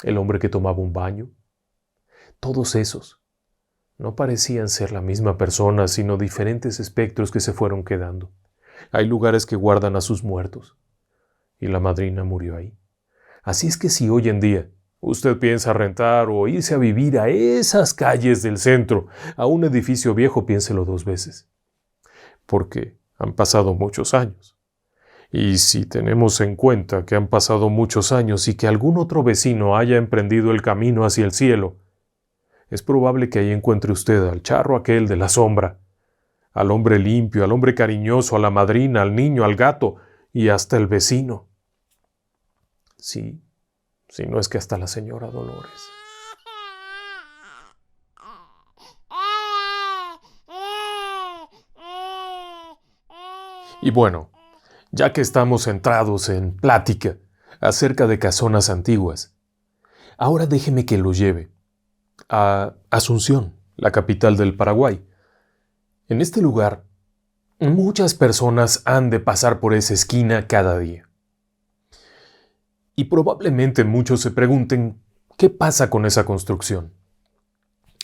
El hombre que tomaba un baño. Todos esos no parecían ser la misma persona, sino diferentes espectros que se fueron quedando. Hay lugares que guardan a sus muertos. Y la madrina murió ahí. Así es que si hoy en día usted piensa rentar o irse a vivir a esas calles del centro, a un edificio viejo, piénselo 2 veces. Porque han pasado muchos años. Y si tenemos en cuenta que han pasado muchos años y que algún otro vecino haya emprendido el camino hacia el cielo, es probable que ahí encuentre usted al charro aquel de la sombra, al hombre limpio, al hombre cariñoso, a la madrina, al niño, al gato y hasta el vecino. Sí, si no es que hasta la señora Dolores. Y bueno, ya que estamos centrados en plática acerca de casonas antiguas, ahora déjeme que lo lleve a Asunción, la capital del Paraguay. En este lugar, muchas personas han de pasar por esa esquina cada día. Y probablemente muchos se pregunten, ¿qué pasa con esa construcción?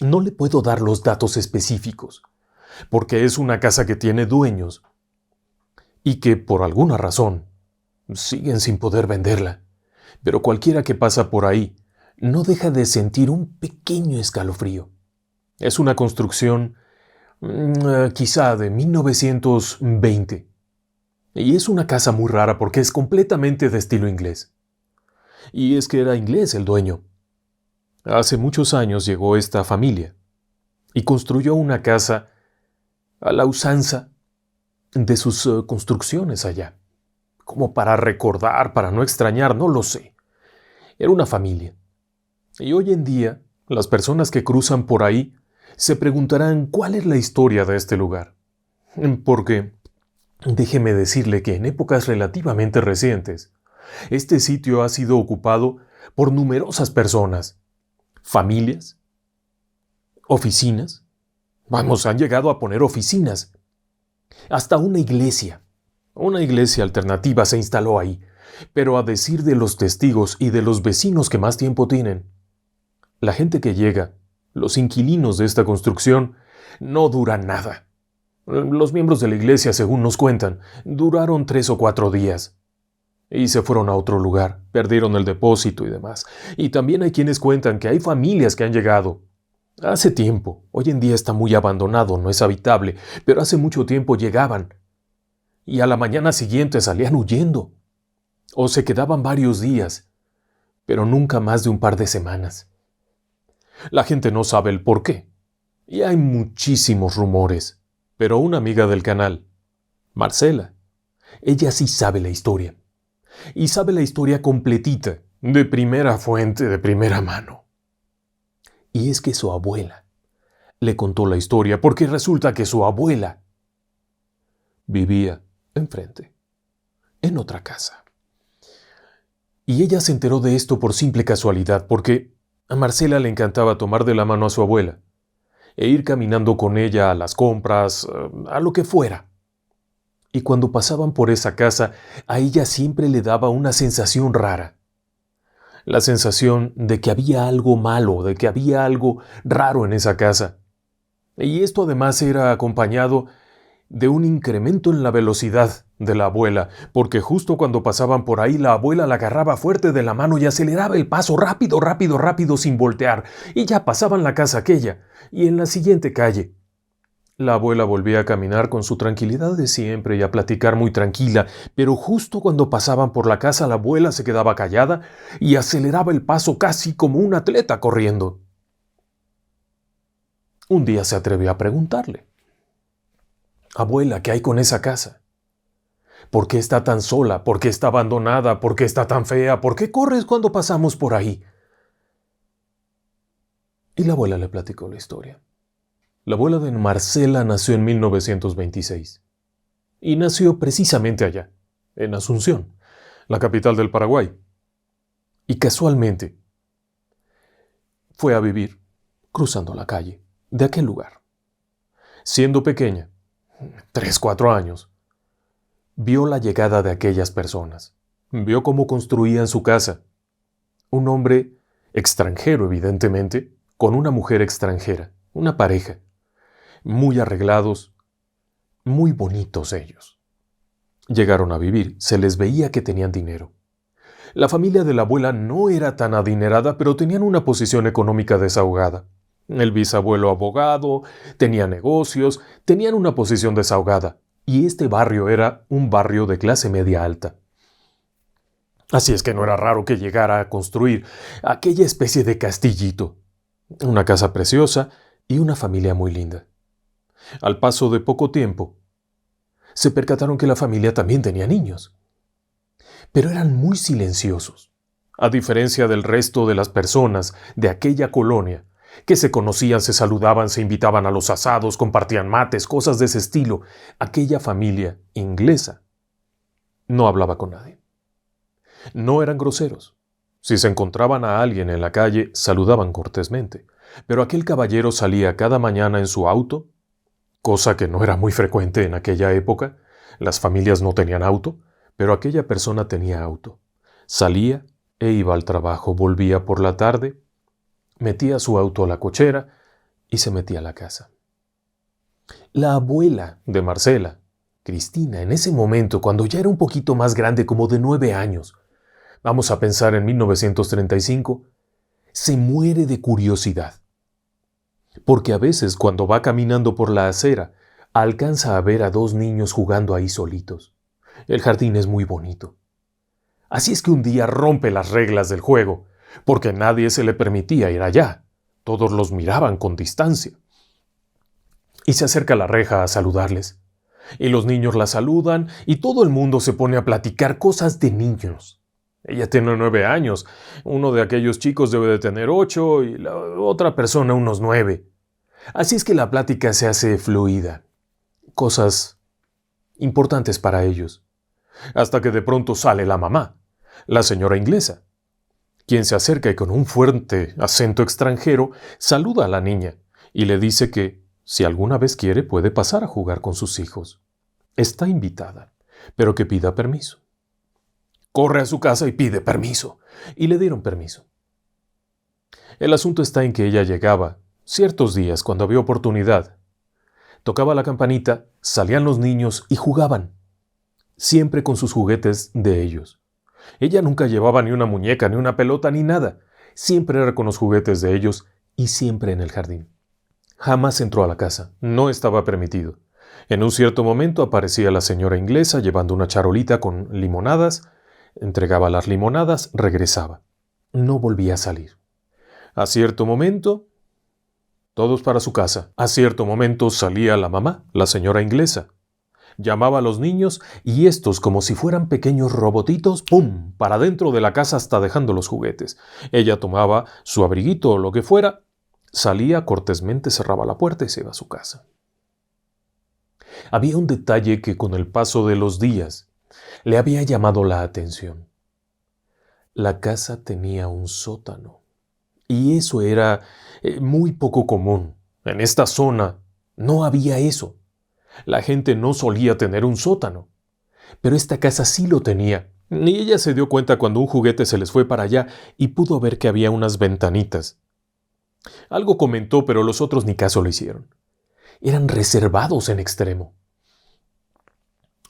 No le puedo dar los datos específicos, porque es una casa que tiene dueños y que, por alguna razón, siguen sin poder venderla. Pero cualquiera que pasa por ahí no deja de sentir un pequeño escalofrío. Es una construcción quizá de 1920. Y es una casa muy rara porque es completamente de estilo inglés. Y es que era inglés el dueño. Hace muchos años llegó esta familia y construyó una casa a la usanza de sus construcciones allá. Como para recordar, para no extrañar, no lo sé. Era una familia. Y hoy en día, las personas que cruzan por ahí se preguntarán cuál es la historia de este lugar. Porque, déjeme decirle que en épocas relativamente recientes, este sitio ha sido ocupado por numerosas personas, familias, oficinas. Vamos, han llegado a poner oficinas. Hasta una iglesia alternativa se instaló ahí. Pero a decir de los testigos y de los vecinos que más tiempo tienen, la gente que llega, los inquilinos de esta construcción, no duran nada. Los miembros de la iglesia, según nos cuentan, duraron 3 o 4 días. Y se fueron a otro lugar, perdieron el depósito y demás. Y también hay quienes cuentan que hay familias que han llegado. Hace tiempo, hoy en día está muy abandonado, no es habitable, pero hace mucho tiempo llegaban. Y a la mañana siguiente salían huyendo. O se quedaban varios días, pero nunca más de un par de semanas. La gente no sabe el por qué. Y hay muchísimos rumores, pero una amiga del canal, Marcela, ella sí sabe la historia. Y sabe la historia completita, de primera fuente, de primera mano. Y es que su abuela le contó la historia porque resulta que su abuela vivía enfrente, en otra casa. Y ella se enteró de esto por simple casualidad, porque a Marcela le encantaba tomar de la mano a su abuela e ir caminando con ella a las compras, a lo que fuera. Y cuando pasaban por esa casa, a ella siempre le daba una sensación rara. La sensación de que había algo malo, de que había algo raro en esa casa. Y esto además era acompañado de un incremento en la velocidad de la abuela, porque justo cuando pasaban por ahí la abuela la agarraba fuerte de la mano y aceleraba el paso rápido, rápido, rápido sin voltear, y ya pasaban la casa aquella, y en la siguiente calle. La abuela volvía a caminar con su tranquilidad de siempre y a platicar muy tranquila, pero justo cuando pasaban por la casa la abuela se quedaba callada y aceleraba el paso casi como un atleta corriendo. Un día se atrevió a preguntarle: «Abuela, ¿qué hay con esa casa? ¿Por qué está tan sola? ¿Por qué está abandonada? ¿Por qué está tan fea? ¿Por qué corres cuando pasamos por ahí?» Y la abuela le platicó la historia. La abuela de Marcela nació en 1926 y nació precisamente allá, en Asunción, la capital del Paraguay. Y casualmente fue a vivir cruzando la calle de aquel lugar. Siendo pequeña, 3, 4 años, vio la llegada de aquellas personas, vio cómo construían su casa. Un hombre extranjero, evidentemente, con una mujer extranjera, una pareja. Muy arreglados, muy bonitos ellos. Llegaron a vivir, se les veía que tenían dinero. La familia de la abuela no era tan adinerada, pero tenían una posición económica desahogada. El bisabuelo abogado, tenía negocios, tenían una posición desahogada, y este barrio era un barrio de clase media alta. Así es que no era raro que llegara a construir aquella especie de castillito, una casa preciosa y una familia muy linda. Al paso de poco tiempo, se percataron que la familia también tenía niños. Pero eran muy silenciosos, a diferencia del resto de las personas de aquella colonia, que se conocían, se saludaban, se invitaban a los asados, compartían mates, cosas de ese estilo. Aquella familia inglesa no hablaba con nadie. No eran groseros. Si se encontraban a alguien en la calle, saludaban cortésmente. Pero aquel caballero salía cada mañana en su auto, cosa que no era muy frecuente en aquella época. Las familias no tenían auto, pero aquella persona tenía auto. Salía e iba al trabajo, volvía por la tarde, metía su auto a la cochera y se metía a la casa. La abuela de Marcela, Cristina, en ese momento, cuando ya era un poquito más grande, como de 9 años, vamos a pensar en 1935, se muere de curiosidad. Porque a veces cuando va caminando por la acera, alcanza a ver a 2 niños jugando ahí solitos. El jardín es muy bonito. Así es que un día rompe las reglas del juego, porque nadie se le permitía ir allá. Todos los miraban con distancia. Y se acerca a la reja a saludarles. Y los niños la saludan y todo el mundo se pone a platicar cosas de niños. Ella tiene 9 años, uno de aquellos chicos debe de tener 8 y la otra persona unos 9. Así es que la plática se hace fluida. Cosas importantes para ellos. Hasta que de pronto sale la mamá, la señora inglesa, quien se acerca y con un fuerte acento extranjero saluda a la niña y le dice que, si alguna vez quiere, puede pasar a jugar con sus hijos. Está invitada, pero que pida permiso. Corre a su casa y pide permiso. Y le dieron permiso. El asunto está en que ella llegaba ciertos días cuando había oportunidad. Tocaba la campanita, salían los niños y jugaban. Siempre con sus juguetes de ellos. Ella nunca llevaba ni una muñeca, ni una pelota, ni nada. Siempre era con los juguetes de ellos y siempre en el jardín. Jamás entró a la casa. No estaba permitido. En un cierto momento aparecía la señora inglesa llevando una charolita con limonadas. Entregaba las limonadas, regresaba. No volvía a salir. A cierto momento, todos para su casa. A cierto momento salía la mamá, la señora inglesa. Llamaba a los niños y estos, como si fueran pequeños robotitos, ¡pum!, para dentro de la casa hasta dejando los juguetes. Ella tomaba su abriguito o lo que fuera, salía cortésmente, cerraba la puerta y se iba a su casa. Había un detalle que con el paso de los días le había llamado la atención. La casa tenía un sótano y eso era muy poco común. En esta zona no había eso. La gente no solía tener un sótano, pero esta casa sí lo tenía. Y ella se dio cuenta cuando un juguete se les fue para allá y pudo ver que había unas ventanitas. Algo comentó, pero los otros ni caso le hicieron. Eran reservados en extremo.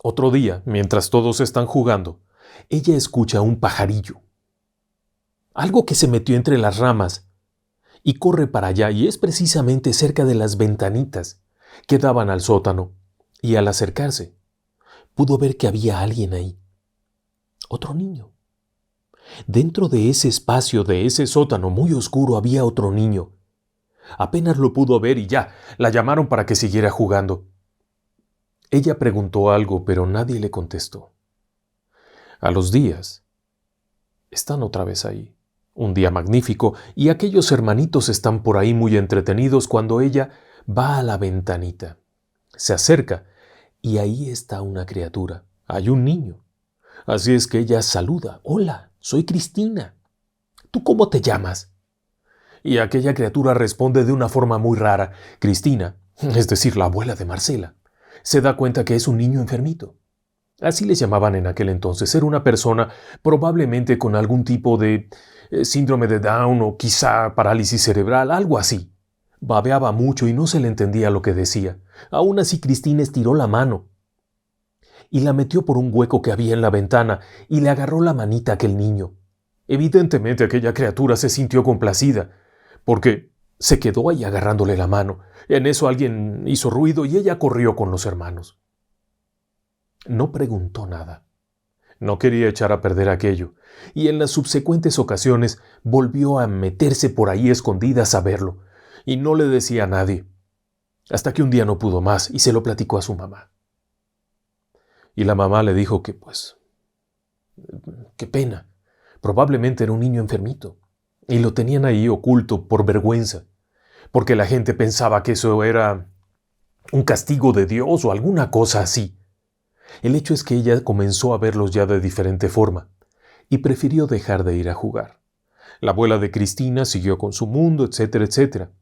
Otro día, mientras todos están jugando, ella escucha un pajarillo. Algo que se metió entre las ramas y corre para allá y es precisamente cerca de las ventanitas que daban al sótano, y al acercarse, pudo ver que había alguien ahí. Otro niño. Dentro de ese espacio, de ese sótano muy oscuro, había otro niño. Apenas lo pudo ver y ya, la llamaron para que siguiera jugando. Ella preguntó algo, pero nadie le contestó. A los días, están otra vez ahí. Un día magnífico, y aquellos hermanitos están por ahí muy entretenidos cuando ella va a la ventanita. Se acerca, y ahí está una criatura. Hay un niño. Así es que ella saluda. Hola, soy Cristina. ¿Tú cómo te llamas? Y aquella criatura responde de una forma muy rara. Cristina, es decir, la abuela de Marcela, se da cuenta que es un niño enfermito. Así les llamaban en aquel entonces. Era una persona probablemente con algún tipo de síndrome de Down o quizá parálisis cerebral, algo así. Babeaba mucho y no se le entendía lo que decía. Aún así Cristina estiró la mano y la metió por un hueco que había en la ventana y le agarró la manita a aquel niño. Evidentemente aquella criatura se sintió complacida, porque se quedó ahí agarrándole la mano. En eso alguien hizo ruido y ella corrió con los hermanos. No preguntó nada. No quería echar a perder aquello, y en las subsecuentes ocasiones volvió a meterse por ahí escondidas a verlo, y no le decía a nadie, hasta que un día no pudo más y se lo platicó a su mamá. Y la mamá le dijo que, qué pena, probablemente era un niño enfermito, y lo tenían ahí oculto por vergüenza, porque la gente pensaba que eso era un castigo de Dios o alguna cosa así. El hecho es que ella comenzó a verlos ya de diferente forma, y prefirió dejar de ir a jugar. La abuela de Cristina siguió con su mundo, etcétera, etcétera.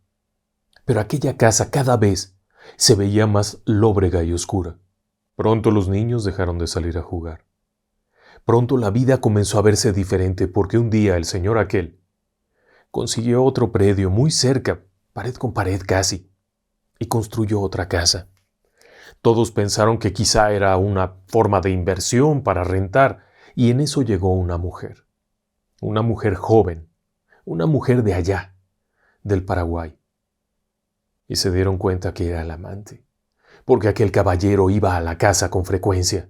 Pero aquella casa cada vez se veía más lóbrega y oscura. Pronto los niños dejaron de salir a jugar. Pronto la vida comenzó a verse diferente porque un día el señor aquel consiguió otro predio muy cerca, pared con pared casi, y construyó otra casa. Todos pensaron que quizá era una forma de inversión para rentar, y en eso llegó una mujer joven, una mujer de allá, del Paraguay. Y se dieron cuenta que era el amante, porque aquel caballero iba a la casa con frecuencia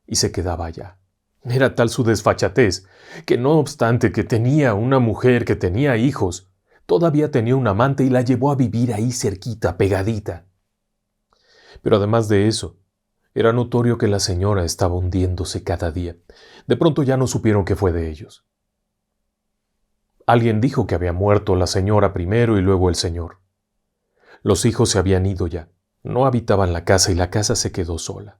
y se quedaba allá. Era tal su desfachatez que no obstante que tenía una mujer, que tenía hijos, todavía tenía un amante y la llevó a vivir ahí cerquita, pegadita. Pero además de eso, era notorio que la señora estaba hundiéndose cada día. De pronto ya no supieron qué fue de ellos. Alguien dijo que había muerto la señora primero y luego el señor. Los hijos se habían ido ya, no habitaban la casa y la casa se quedó sola.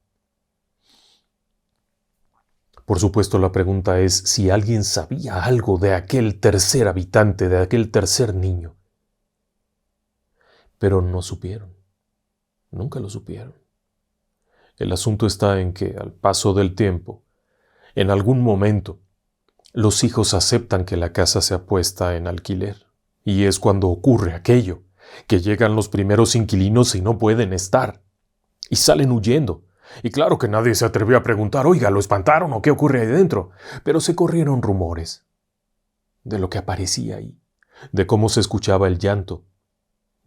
Por supuesto, la pregunta es si alguien sabía algo de aquel tercer habitante, de aquel tercer niño. Pero no supieron. Nunca lo supieron. El asunto está en que, al paso del tiempo, en algún momento, los hijos aceptan que la casa sea puesta en alquiler. Y es cuando ocurre aquello, que llegan los primeros inquilinos y no pueden estar. Y salen huyendo. Y claro que nadie se atrevió a preguntar, oiga, ¿lo espantaron o qué ocurre ahí dentro? Pero se corrieron rumores de lo que aparecía ahí, de cómo se escuchaba el llanto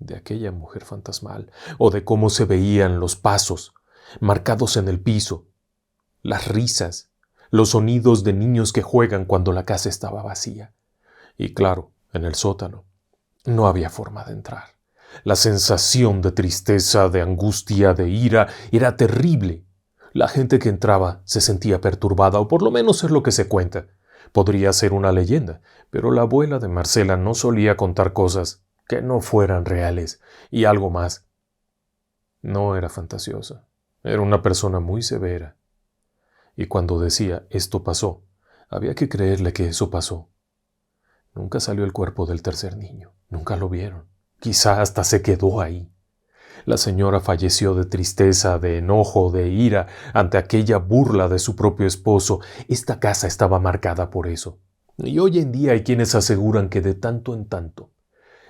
de aquella mujer fantasmal, o de cómo se veían los pasos marcados en el piso, las risas, los sonidos de niños que juegan cuando la casa estaba vacía. Y claro, en el sótano no había forma de entrar. La sensación de tristeza, de angustia, de ira era terrible. La gente que entraba se sentía perturbada, o por lo menos es lo que se cuenta. Podría ser una leyenda, pero la abuela de Marcela no solía contar cosas que no fueran reales. Y algo más. No era fantasiosa. Era una persona muy severa. Y cuando decía esto pasó, había que creerle que eso pasó. Nunca salió el cuerpo del tercer niño. Nunca lo vieron. Quizá hasta se quedó ahí. La señora falleció de tristeza, de enojo, de ira ante aquella burla de su propio esposo. Esta casa estaba marcada por eso. Y hoy en día hay quienes aseguran que de tanto en tanto,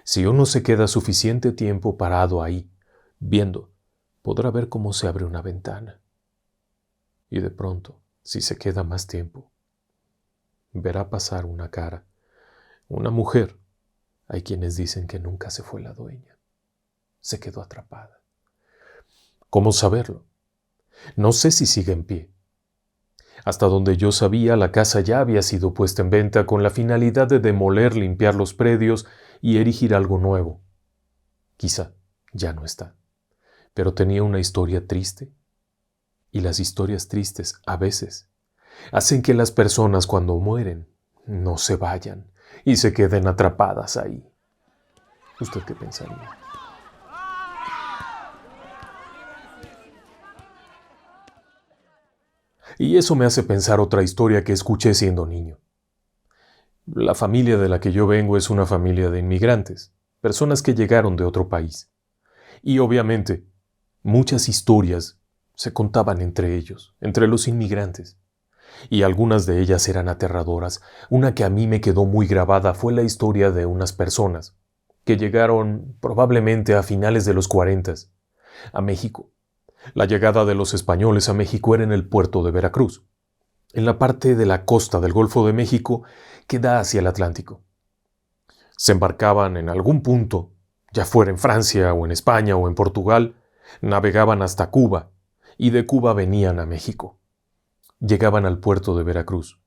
si uno se queda suficiente tiempo parado ahí, viendo, podrá ver cómo se abre una ventana. Y de pronto, si se queda más tiempo, verá pasar una cara, una mujer. Hay quienes dicen que nunca se fue la dueña. Se quedó atrapada. ¿Cómo saberlo? No sé si sigue en pie. Hasta donde yo sabía, la casa ya había sido puesta en venta con la finalidad de demoler, limpiar los predios y erigir algo nuevo. Quizá ya no está, pero tenía una historia triste. Y las historias tristes, a veces, hacen que las personas cuando mueren no se vayan y se queden atrapadas ahí. ¿Usted qué pensaría? Y eso me hace pensar otra historia que escuché siendo niño. La familia de la que yo vengo es una familia de inmigrantes, personas que llegaron de otro país. Y obviamente, muchas historias se contaban entre ellos, entre los inmigrantes. Y algunas de ellas eran aterradoras. Una que a mí me quedó muy grabada fue la historia de unas personas que llegaron probablemente a finales de los 40 a México. La llegada de los españoles a México era en el puerto de Veracruz, en la parte de la costa del Golfo de México que da hacia el Atlántico. Se embarcaban en algún punto, ya fuera en Francia o en España o en Portugal, navegaban hasta Cuba y de Cuba venían a México. Llegaban al puerto de Veracruz,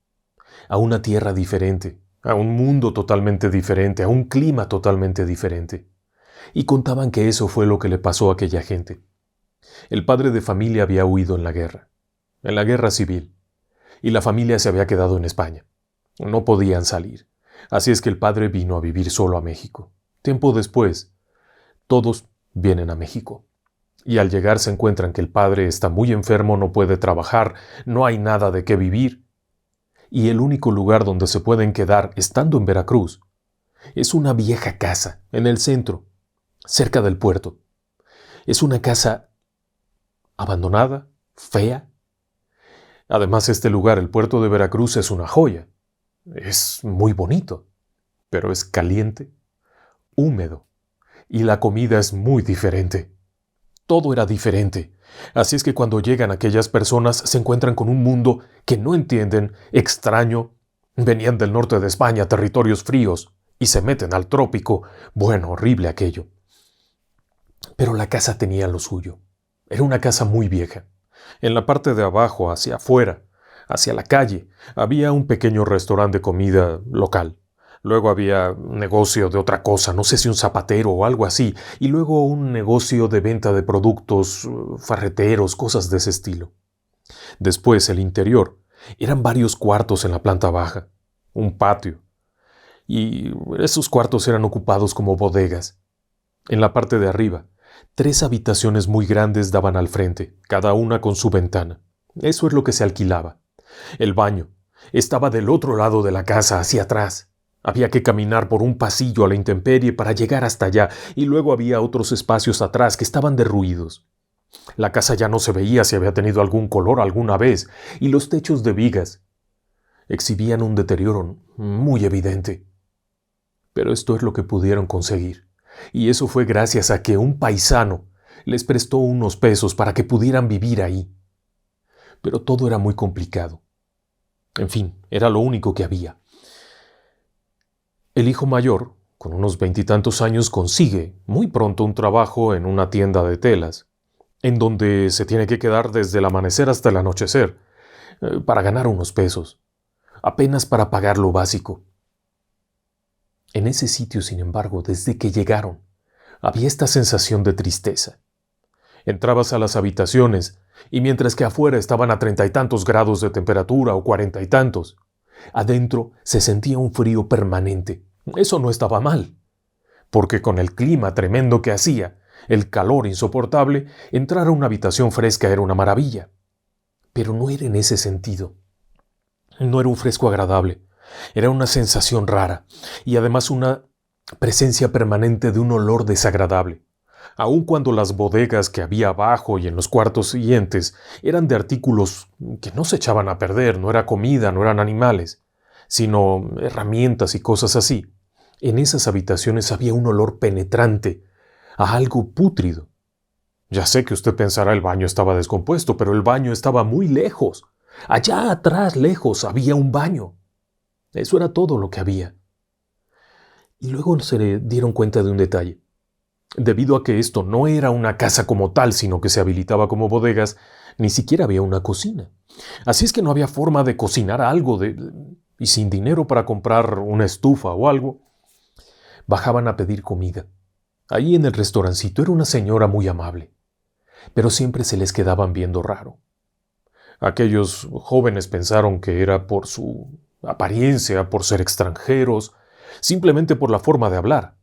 a una tierra diferente, a un mundo totalmente diferente, a un clima totalmente diferente. Y contaban que eso fue lo que le pasó a aquella gente. El padre de familia había huido en la guerra civil, y la familia se había quedado en España. No podían salir, así es que el padre vino a vivir solo a México. Tiempo después, todos vienen a México, y al llegar se encuentran que el padre está muy enfermo, no puede trabajar, no hay nada de qué vivir, y el único lugar donde se pueden quedar, estando en Veracruz, es una vieja casa, en el centro, cerca del puerto. Es una casa abandonada, fea. Además, este lugar, el puerto de Veracruz, es una joya. Es muy bonito, pero es caliente, húmedo, y la comida es muy diferente. Todo era diferente. Así es que cuando llegan aquellas personas se encuentran con un mundo que no entienden, extraño. Venían del norte de España, territorios fríos, y se meten al trópico. Bueno, horrible aquello. Pero la casa tenía lo suyo. Era una casa muy vieja. En la parte de abajo, hacia afuera, hacia la calle, había un pequeño restaurante de comida local. Luego había un negocio de otra cosa, no sé si un zapatero o algo así, y luego un negocio de venta de productos farreteros, cosas de ese estilo. Después, el interior, eran varios cuartos en la planta baja, un patio, y esos cuartos eran ocupados como bodegas. En la parte de arriba, 3 habitaciones muy grandes daban al frente, cada una con su ventana. Eso es lo que se alquilaba. El baño estaba del otro lado de la casa, hacia atrás. Había que caminar por un pasillo a la intemperie para llegar hasta allá, y luego había otros espacios atrás que estaban derruidos. La casa ya no se veía si había tenido algún color alguna vez, y los techos de vigas exhibían un deterioro muy evidente. Pero esto es lo que pudieron conseguir, y eso fue gracias a que un paisano les prestó unos pesos para que pudieran vivir ahí. Pero todo era muy complicado. En fin, era lo único que había. El hijo mayor, con unos 20 y tantos años, consigue muy pronto un trabajo en una tienda de telas, en donde se tiene que quedar desde el amanecer hasta el anochecer, para ganar unos pesos, apenas para pagar lo básico. En ese sitio, sin embargo, desde que llegaron, Había esta sensación de tristeza. Entrabas a las habitaciones y mientras que afuera estaban a 30 y tantos grados de temperatura o 40 y tantos, adentro se sentía un frío permanente. Eso no estaba mal, porque con el clima tremendo que hacía, el calor insoportable, entrar a una habitación fresca era una maravilla. Pero no era en ese sentido. No era un fresco agradable, era una sensación rara y además una presencia permanente de un olor desagradable. Aun cuando las bodegas que había abajo y en los cuartos siguientes eran de artículos que no se echaban a perder, no era comida, no eran animales, sino herramientas y cosas así, en esas habitaciones había un olor penetrante a algo pútrido. Ya sé que usted pensará el baño estaba descompuesto, pero el baño estaba muy lejos. Allá atrás, lejos, había un baño. Eso era todo lo que había. Y luego se le dieron cuenta de un detalle. Debido a que esto no era una casa como tal, sino que se habilitaba como bodegas, ni siquiera había una cocina. Así es que no había forma de cocinar algo y sin dinero para comprar una estufa o algo, bajaban a pedir comida. Ahí en el restaurancito era una señora muy amable, pero siempre se les quedaban viendo raro. Aquellos jóvenes pensaron que era por su apariencia, por ser extranjeros, simplemente por la forma de hablar.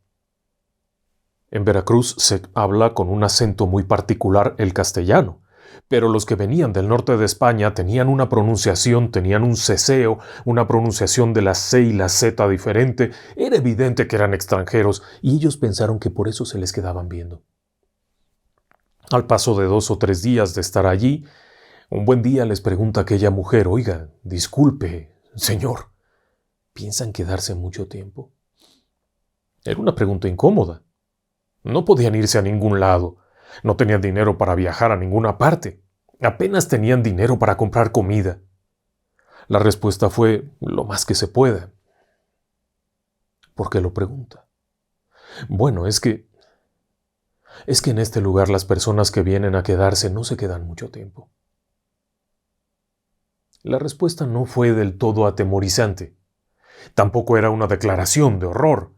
En Veracruz se habla con un acento muy particular el castellano, pero los que venían del norte de España tenían una pronunciación, tenían un ceseo, una pronunciación de la C y la Z diferente. Era evidente que eran extranjeros y ellos pensaron que por eso se les quedaban viendo. Al paso de 2 o 3 días de estar allí, un buen día les pregunta aquella mujer: «Oiga, disculpe, señor, ¿piensan quedarse mucho tiempo?». Era una pregunta incómoda. No podían irse a ningún lado. No tenían dinero para viajar a ninguna parte. Apenas tenían dinero para comprar comida. La respuesta fue: lo más que se pueda. ¿Por qué lo pregunta? Bueno, es que en este lugar las personas que vienen a quedarse no se quedan mucho tiempo. La respuesta no fue del todo atemorizante. Tampoco era una declaración de horror.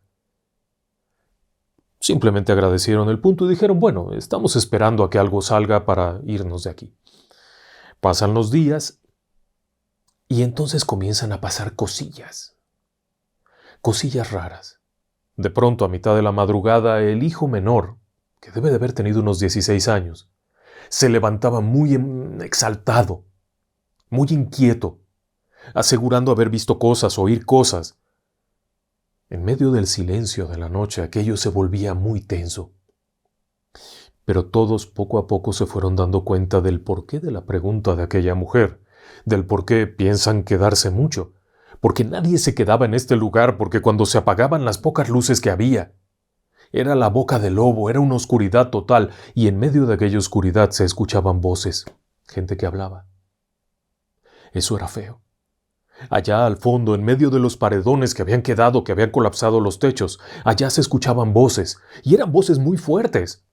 Simplemente agradecieron el punto y dijeron: bueno, estamos esperando a que algo salga para irnos de aquí. Pasan los días y entonces comienzan a pasar cosillas. Cosillas raras. De pronto, a mitad de la madrugada, el hijo menor, que debe de haber tenido unos 16 años, se levantaba muy exaltado, muy inquieto, asegurando haber visto cosas, oír cosas. En medio del silencio de la noche aquello se volvía muy tenso. Pero todos poco a poco se fueron dando cuenta del porqué de la pregunta de aquella mujer, del por qué piensan quedarse mucho, porque nadie se quedaba en este lugar, porque cuando se apagaban las pocas luces que había, era la boca del lobo, era una oscuridad total, y en medio de aquella oscuridad se escuchaban voces, gente que hablaba. Eso era feo. Allá al fondo, en medio de los paredones que habían quedado, que habían colapsado los techos, allá se escuchaban voces, y eran voces muy fuertes.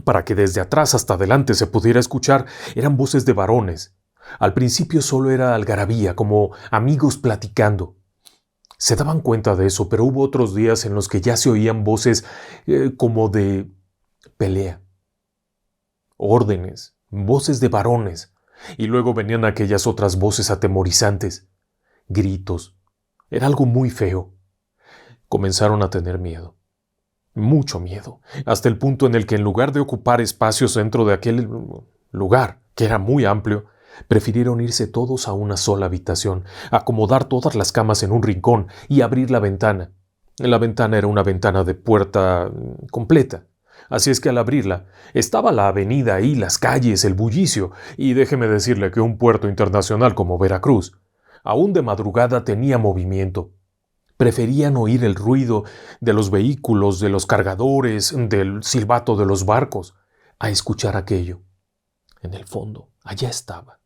Para que desde atrás hasta adelante se pudiera escuchar, eran voces de varones. Al principio solo era algarabía, como amigos platicando. Se daban cuenta de eso, pero hubo otros días en los que ya se oían voces como de pelea, órdenes, voces de varones. Y luego venían aquellas otras voces atemorizantes, gritos. Era algo muy feo. Comenzaron a tener miedo, mucho miedo, hasta el punto en el que en lugar de ocupar espacios dentro de aquel lugar, que era muy amplio, prefirieron irse todos a una sola habitación, acomodar todas las camas en un rincón y abrir la ventana. La ventana era una ventana de puerta completa. Así es que al abrirla, estaba la avenida ahí, las calles, el bullicio, y déjeme decirle que un puerto internacional como Veracruz, aún de madrugada tenía movimiento. Preferían oír el ruido de los vehículos, de los cargadores, del silbato de los barcos, a escuchar aquello. En el fondo, allá estaba.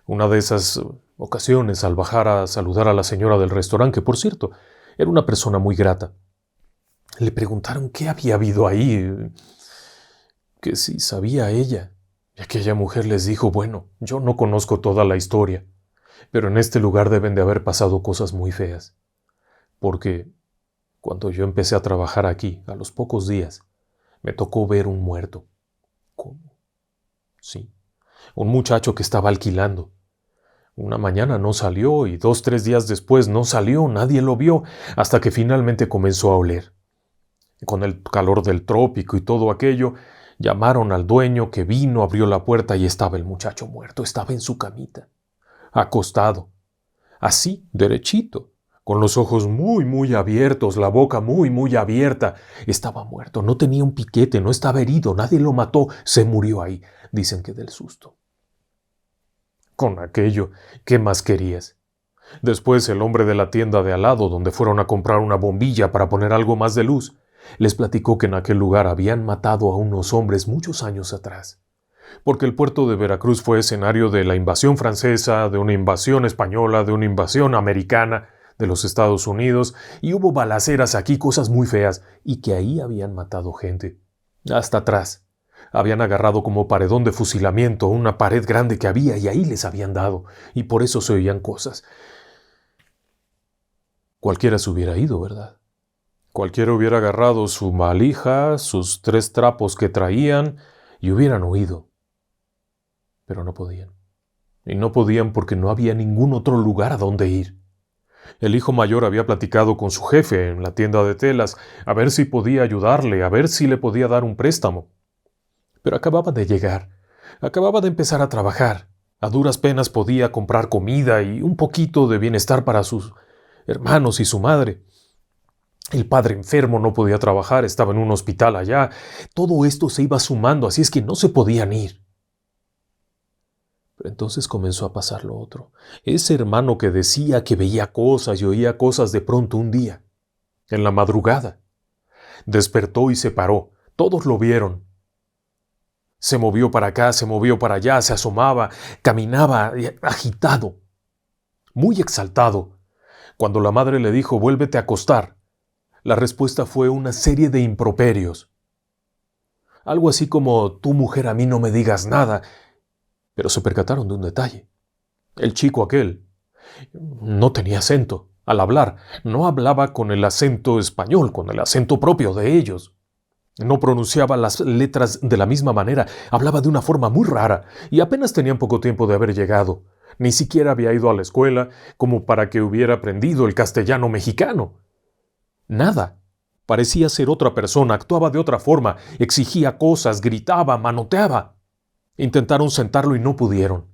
Una de esas ocasiones, al bajar a saludar a la señora del restaurante, que por cierto, era una persona muy grata, le preguntaron qué había habido ahí, que si sabía ella. Y aquella mujer les dijo: bueno, yo no conozco toda la historia, pero en este lugar deben de haber pasado cosas muy feas, porque Cuando yo empecé a trabajar aquí, a los pocos días, me tocó ver un muerto. ¿Cómo? Sí, un muchacho que estaba alquilando. Una mañana no salió y 2, 3 días después no salió, nadie lo vio, hasta que finalmente comenzó a oler. Con el calor del trópico y todo aquello, llamaron al dueño que vino, abrió la puerta y estaba el muchacho muerto, estaba en su camita, acostado, así, derechito, con los ojos muy, muy abiertos, la boca muy, muy abierta. Estaba muerto, no tenía un piquete, no estaba herido, nadie lo mató, se murió ahí, dicen que del susto. Con aquello, ¿qué más querías? Después el hombre de la tienda de al lado, donde fueron a comprar una bombilla para poner algo más de luz, les platicó que en aquel lugar habían matado a unos hombres muchos años atrás, porque el puerto de Veracruz fue escenario de la invasión francesa, de una invasión española, de una invasión americana de los Estados Unidos, y hubo balaceras aquí, cosas muy feas, y que ahí habían matado gente. Hasta atrás. Habían agarrado como paredón de fusilamiento una pared grande que había y ahí les habían dado, y por eso se oían cosas. Cualquiera se hubiera ido, ¿verdad? Cualquiera hubiera agarrado su valija, sus 3 trapos que traían, y hubieran huido. Pero no podían. Y no podían porque no había ningún otro lugar a donde ir. El hijo mayor había platicado con su jefe en la tienda de telas, a ver si podía ayudarle, a ver si le podía dar un préstamo. Pero acababa de llegar, acababa de empezar a trabajar. A duras penas podía comprar comida y un poquito de bienestar para sus hermanos y su madre. El padre enfermo no podía trabajar, estaba en un hospital allá. Todo esto se iba sumando, así es que no se podían ir. Pero entonces comenzó a pasar lo otro. Ese hermano que decía que veía cosas y oía cosas de pronto un día, en la madrugada, despertó y se paró. Todos lo vieron. Se movió para acá, se movió para allá, se asomaba, caminaba agitado, muy exaltado. Cuando la madre le dijo, vuélvete a acostar, la respuesta fue una serie de improperios. Algo así como, tú mujer a mí no me digas nada. Pero se percataron de un detalle. El chico aquel no tenía acento. Al hablar, no hablaba con el acento español, con el acento propio de ellos. No pronunciaba las letras de la misma manera, hablaba de una forma muy rara, y apenas tenían poco tiempo de haber llegado. Ni siquiera había ido a la escuela como para que hubiera aprendido el castellano mexicano. Nada. Parecía ser otra persona, actuaba de otra forma, exigía cosas, gritaba, manoteaba. Intentaron sentarlo y no pudieron.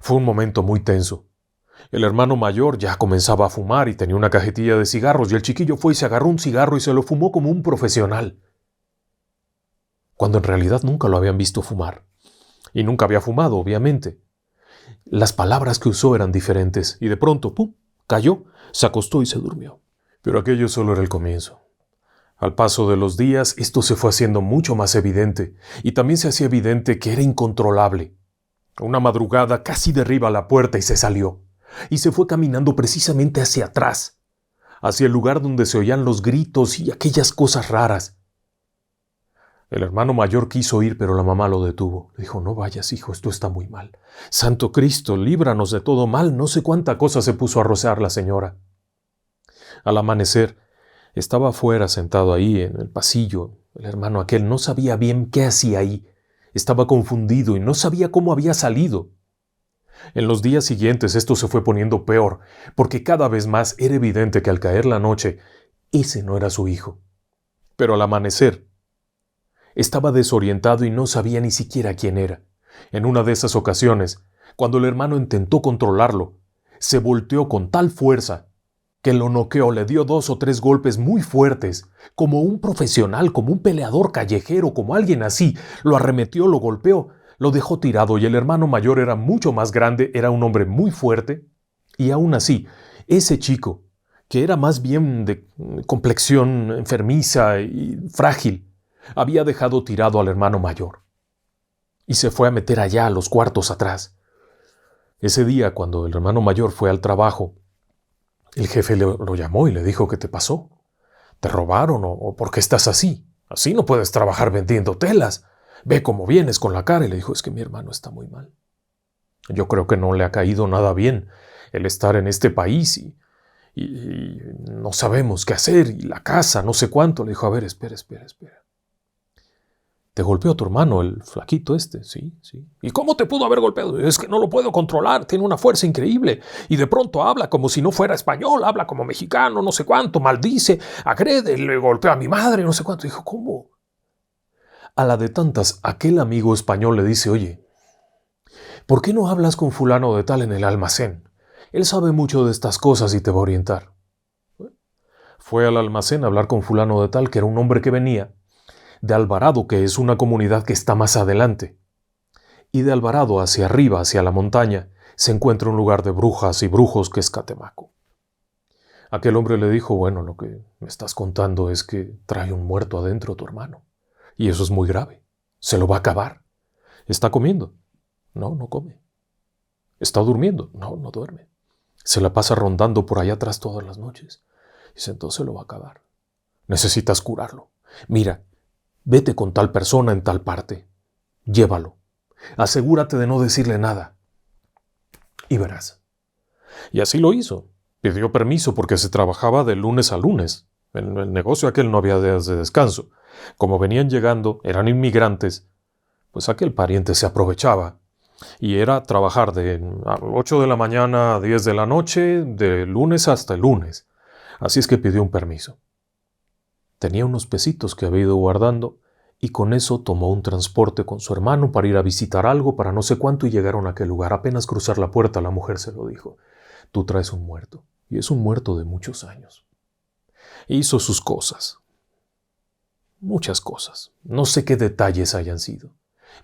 Fue un momento muy tenso. El hermano mayor ya comenzaba a fumar y tenía una cajetilla de cigarros, y el chiquillo fue y se agarró un cigarro y se lo fumó como un profesional. Cuando en realidad nunca lo habían visto fumar. Y nunca había fumado, obviamente. Las palabras que usó eran diferentes, y de pronto, ¡pum!, cayó, se acostó y se durmió. Pero aquello solo era el comienzo. Al paso de los días, esto se fue haciendo mucho más evidente, y también se hacía evidente que era incontrolable. Una madrugada casi derriba la puerta y se salió, y se fue caminando precisamente hacia atrás, hacia el lugar donde se oían los gritos y aquellas cosas raras. El hermano mayor quiso ir, pero la mamá lo detuvo. Le dijo, no vayas, hijo, esto está muy mal. Santo Cristo, líbranos de todo mal. No sé cuánta cosa se puso a rocear la señora. Al amanecer, estaba afuera sentado ahí en el pasillo. El hermano aquel no sabía bien qué hacía ahí. Estaba confundido y no sabía cómo había salido. En los días siguientes esto se fue poniendo peor, porque cada vez más era evidente que al caer la noche, ese no era su hijo. Pero al amanecer, estaba desorientado y no sabía ni siquiera quién era. En una de esas ocasiones, cuando el hermano intentó controlarlo, se volteó con tal fuerza que lo noqueó, le dio 2 o 3 golpes muy fuertes, como un profesional, como un peleador callejero, como alguien así. Lo arremetió, lo golpeó, lo dejó tirado, y el hermano mayor era mucho más grande, era un hombre muy fuerte, y aún así, ese chico, que era más bien de complexión enfermiza y frágil, había dejado tirado al hermano mayor, y se fue a meter allá a los cuartos atrás. Ese día, cuando el hermano mayor fue al trabajo, el jefe lo llamó y le dijo, ¿qué te pasó? ¿Te robaron o por qué estás así? Así no puedes trabajar vendiendo telas. Ve cómo vienes con la cara. Y le dijo, es que mi hermano está muy mal. Yo creo que no le ha caído nada bien el estar en este país y no sabemos qué hacer, y la casa, no sé cuánto. Le dijo, a ver, espera. ¿Te golpeó tu hermano, el flaquito este? Sí. ¿Y cómo te pudo haber golpeado? Es que no lo puedo controlar, tiene una fuerza increíble. Y de pronto habla como si no fuera español, habla como mexicano, no sé cuánto, maldice, agrede, le golpea a mi madre, no sé cuánto. Dijo, ¿cómo? A la de tantas, aquel amigo español le dice, oye, ¿por qué no hablas con fulano de tal en el almacén? Él sabe mucho de estas cosas y te va a orientar. Fue al almacén a hablar con fulano de tal, que era un hombre que venía de Alvarado, que es una comunidad que está más adelante. Y de Alvarado hacia arriba, hacia la montaña, se encuentra un lugar de brujas y brujos que es Catemaco. Aquel hombre le dijo, bueno, lo que me estás contando es que trae un muerto adentro tu hermano. Y eso es muy grave. Se lo va a acabar. ¿Está comiendo? No, no come. ¿Está durmiendo? No, no duerme. Se la pasa rondando por allá atrás todas las noches. Dice, entonces lo va a acabar. Necesitas curarlo. Mira, vete con tal persona en tal parte. Llévalo. Asegúrate de no decirle nada. Y verás. Y así lo hizo. Pidió permiso porque se trabajaba de lunes a lunes. En el negocio aquel no había días de descanso. Como venían llegando, eran inmigrantes, pues aquel pariente se aprovechaba. Y era trabajar de 8 de la mañana a 10 de la noche, de lunes hasta el lunes. Así es que pidió un permiso. Tenía unos pesitos que había ido guardando y con eso tomó un transporte con su hermano para ir a visitar algo para no sé cuánto y llegaron a aquel lugar. Apenas cruzar la puerta la mujer se lo dijo. Tú traes un muerto y es un muerto de muchos años. Hizo sus cosas. Muchas cosas. No sé qué detalles hayan sido.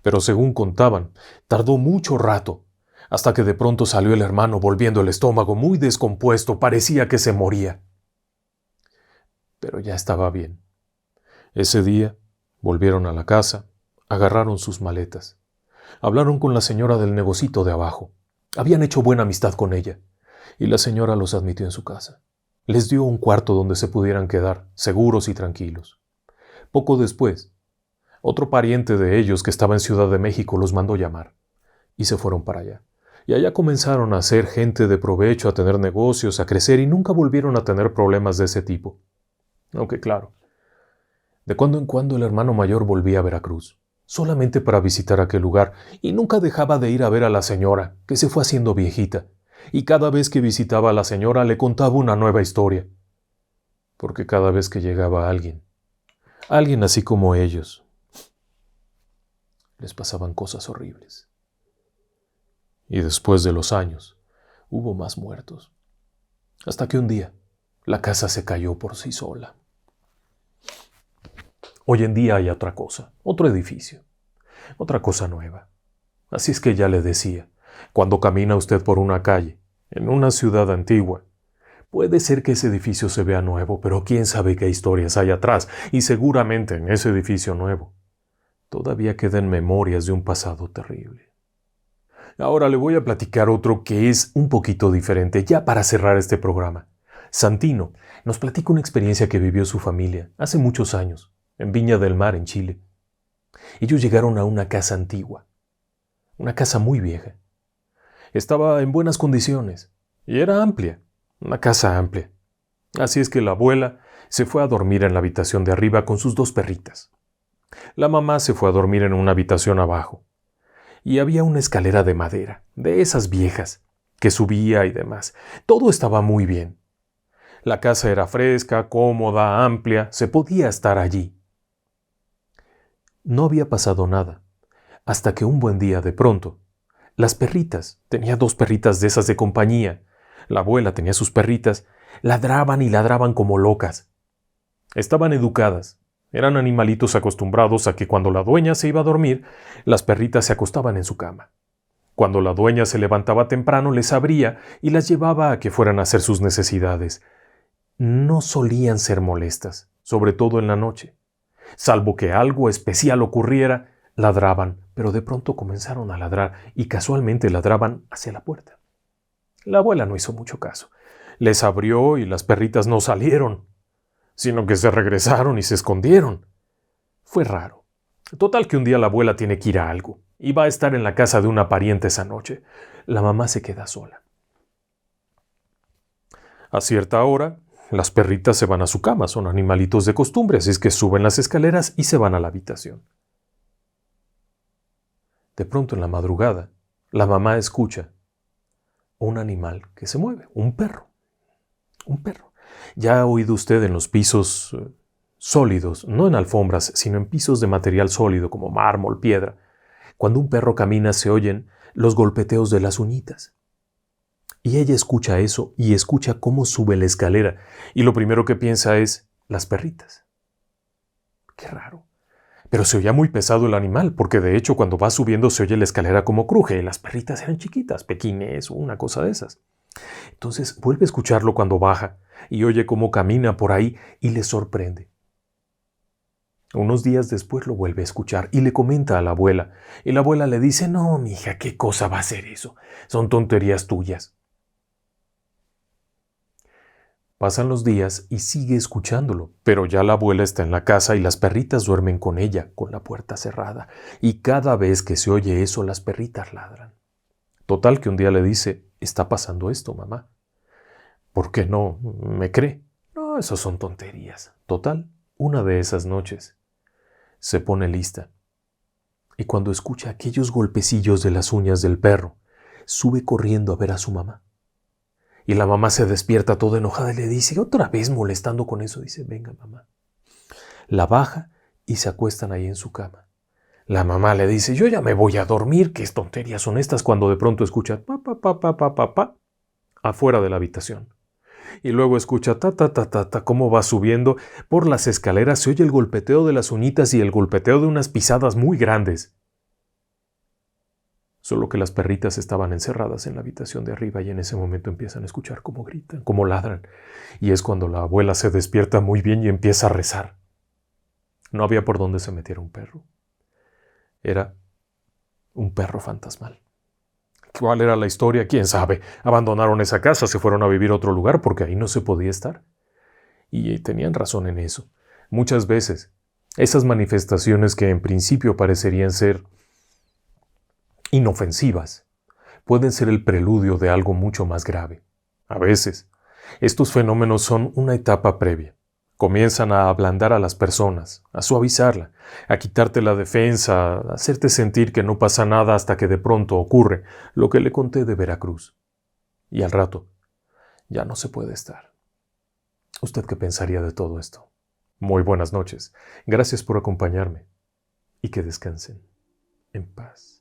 Pero según contaban, tardó mucho rato, hasta que de pronto salió el hermano volviendo el estómago muy descompuesto, parecía que se moría. Pero ya estaba bien. Ese día volvieron a la casa, agarraron sus maletas. Hablaron con la señora del negocito de abajo. Habían hecho buena amistad con ella, y la señora los admitió en su casa. Les dio un cuarto donde se pudieran quedar, seguros y tranquilos. Poco después, otro pariente de ellos que estaba en Ciudad de México los mandó llamar, y se fueron para allá. Y allá comenzaron a ser gente de provecho, a tener negocios, a crecer, y nunca volvieron a tener problemas de ese tipo. Aunque claro, de cuando en cuando el hermano mayor volvía a Veracruz, solamente para visitar aquel lugar, y nunca dejaba de ir a ver a la señora, que se fue haciendo viejita, y cada vez que visitaba a la señora le contaba una nueva historia, porque cada vez que llegaba alguien así como ellos, les pasaban cosas horribles. Y después de los años, hubo más muertos, hasta que un día la casa se cayó por sí sola. Hoy en día hay otra cosa, otro edificio, otra cosa nueva. Así es que ya le decía, cuando camina usted por una calle, en una ciudad antigua, puede ser que ese edificio se vea nuevo, pero quién sabe qué historias hay atrás, y seguramente en ese edificio nuevo todavía quedan memorias de un pasado terrible. Ahora le voy a platicar otro que es un poquito diferente, ya para cerrar este programa. Santino nos platica una experiencia que vivió su familia hace muchos años, en Viña del Mar, en Chile. Ellos llegaron a una casa antigua, una casa muy vieja. Estaba en buenas condiciones y era amplia, una casa amplia. Así es que la abuela se fue a dormir en la habitación de arriba con sus 2 perritas. La mamá se fue a dormir en una habitación abajo. Y había una escalera de madera, de esas viejas, que subía y demás. Todo estaba muy bien. La casa era fresca, cómoda, amplia, se podía estar allí. No había pasado nada, hasta que un buen día de pronto, las perritas, tenía 2 perritas de esas de compañía, la abuela tenía sus perritas, ladraban y ladraban como locas. Estaban educadas, eran animalitos acostumbrados a que cuando la dueña se iba a dormir, las perritas se acostaban en su cama. Cuando la dueña se levantaba temprano, les abría y las llevaba a que fueran a hacer sus necesidades. No solían ser molestas, sobre todo en la noche. Salvo que algo especial ocurriera, ladraban, pero de pronto comenzaron a ladrar y casualmente ladraban hacia la puerta. La abuela no hizo mucho caso. Les abrió y las perritas no salieron, sino que se regresaron y se escondieron. Fue raro. Total que un día la abuela tiene que ir a algo y va a estar en la casa de una pariente esa noche. La mamá se queda sola. A cierta hora, las perritas se van a su cama, son animalitos de costumbre, así es que suben las escaleras y se van a la habitación. De pronto en la madrugada, la mamá escucha un animal que se mueve, un perro. Un perro. Ya ha oído usted en los pisos sólidos, no en alfombras, sino en pisos de material sólido como mármol, piedra. Cuando un perro camina se oyen los golpeteos de las uñitas. Y ella escucha eso y escucha cómo sube la escalera. Y lo primero que piensa es las perritas. Qué raro. Pero se oía muy pesado el animal, porque de hecho cuando va subiendo se oye la escalera como cruje. Y las perritas eran chiquitas, pequines o una cosa de esas. Entonces vuelve a escucharlo cuando baja y oye cómo camina por ahí y le sorprende. Unos días después lo vuelve a escuchar y le comenta a la abuela. Y la abuela le dice, no, mija, ¿qué cosa va a ser eso? Son tonterías tuyas. Pasan los días y sigue escuchándolo, pero ya la abuela está en la casa y las perritas duermen con ella, con la puerta cerrada. Y cada vez que se oye eso, las perritas ladran. Total que un día le dice, está pasando esto, mamá. ¿Por qué no me cree? No, eso son tonterías. Total, una de esas noches se pone lista. Y cuando escucha aquellos golpecillos de las uñas del perro, sube corriendo a ver a su mamá. Y la mamá se despierta toda enojada y le dice, otra vez molestando con eso. Dice, venga mamá. La baja y se acuestan ahí en su cama. La mamá le dice, yo ya me voy a dormir, qué tonterías son estas, cuando de pronto escucha pa, pa, pa, pa, pa, pa, pa, afuera de la habitación. Y luego escucha ta, ta, ta, ta, ta, cómo va subiendo por las escaleras, se oye el golpeteo de las uñitas y el golpeteo de unas pisadas muy grandes. Solo que las perritas estaban encerradas en la habitación de arriba y en ese momento empiezan a escuchar cómo gritan, cómo ladran. Y es cuando la abuela se despierta muy bien y empieza a rezar. No había por dónde se metiera un perro. Era un perro fantasmal. ¿Cuál era la historia? ¿Quién sabe? Abandonaron esa casa, se fueron a vivir a otro lugar porque ahí no se podía estar. Y tenían razón en eso. Muchas veces, esas manifestaciones que en principio parecerían ser inofensivas, pueden ser el preludio de algo mucho más grave. A veces, estos fenómenos son una etapa previa. Comienzan a ablandar a las personas, a suavizarla, a quitarte la defensa, a hacerte sentir que no pasa nada hasta que de pronto ocurre lo que le conté de Veracruz. Y al rato, ya no se puede estar. ¿Usted qué pensaría de todo esto? Muy buenas noches. Gracias por acompañarme y que descansen en paz.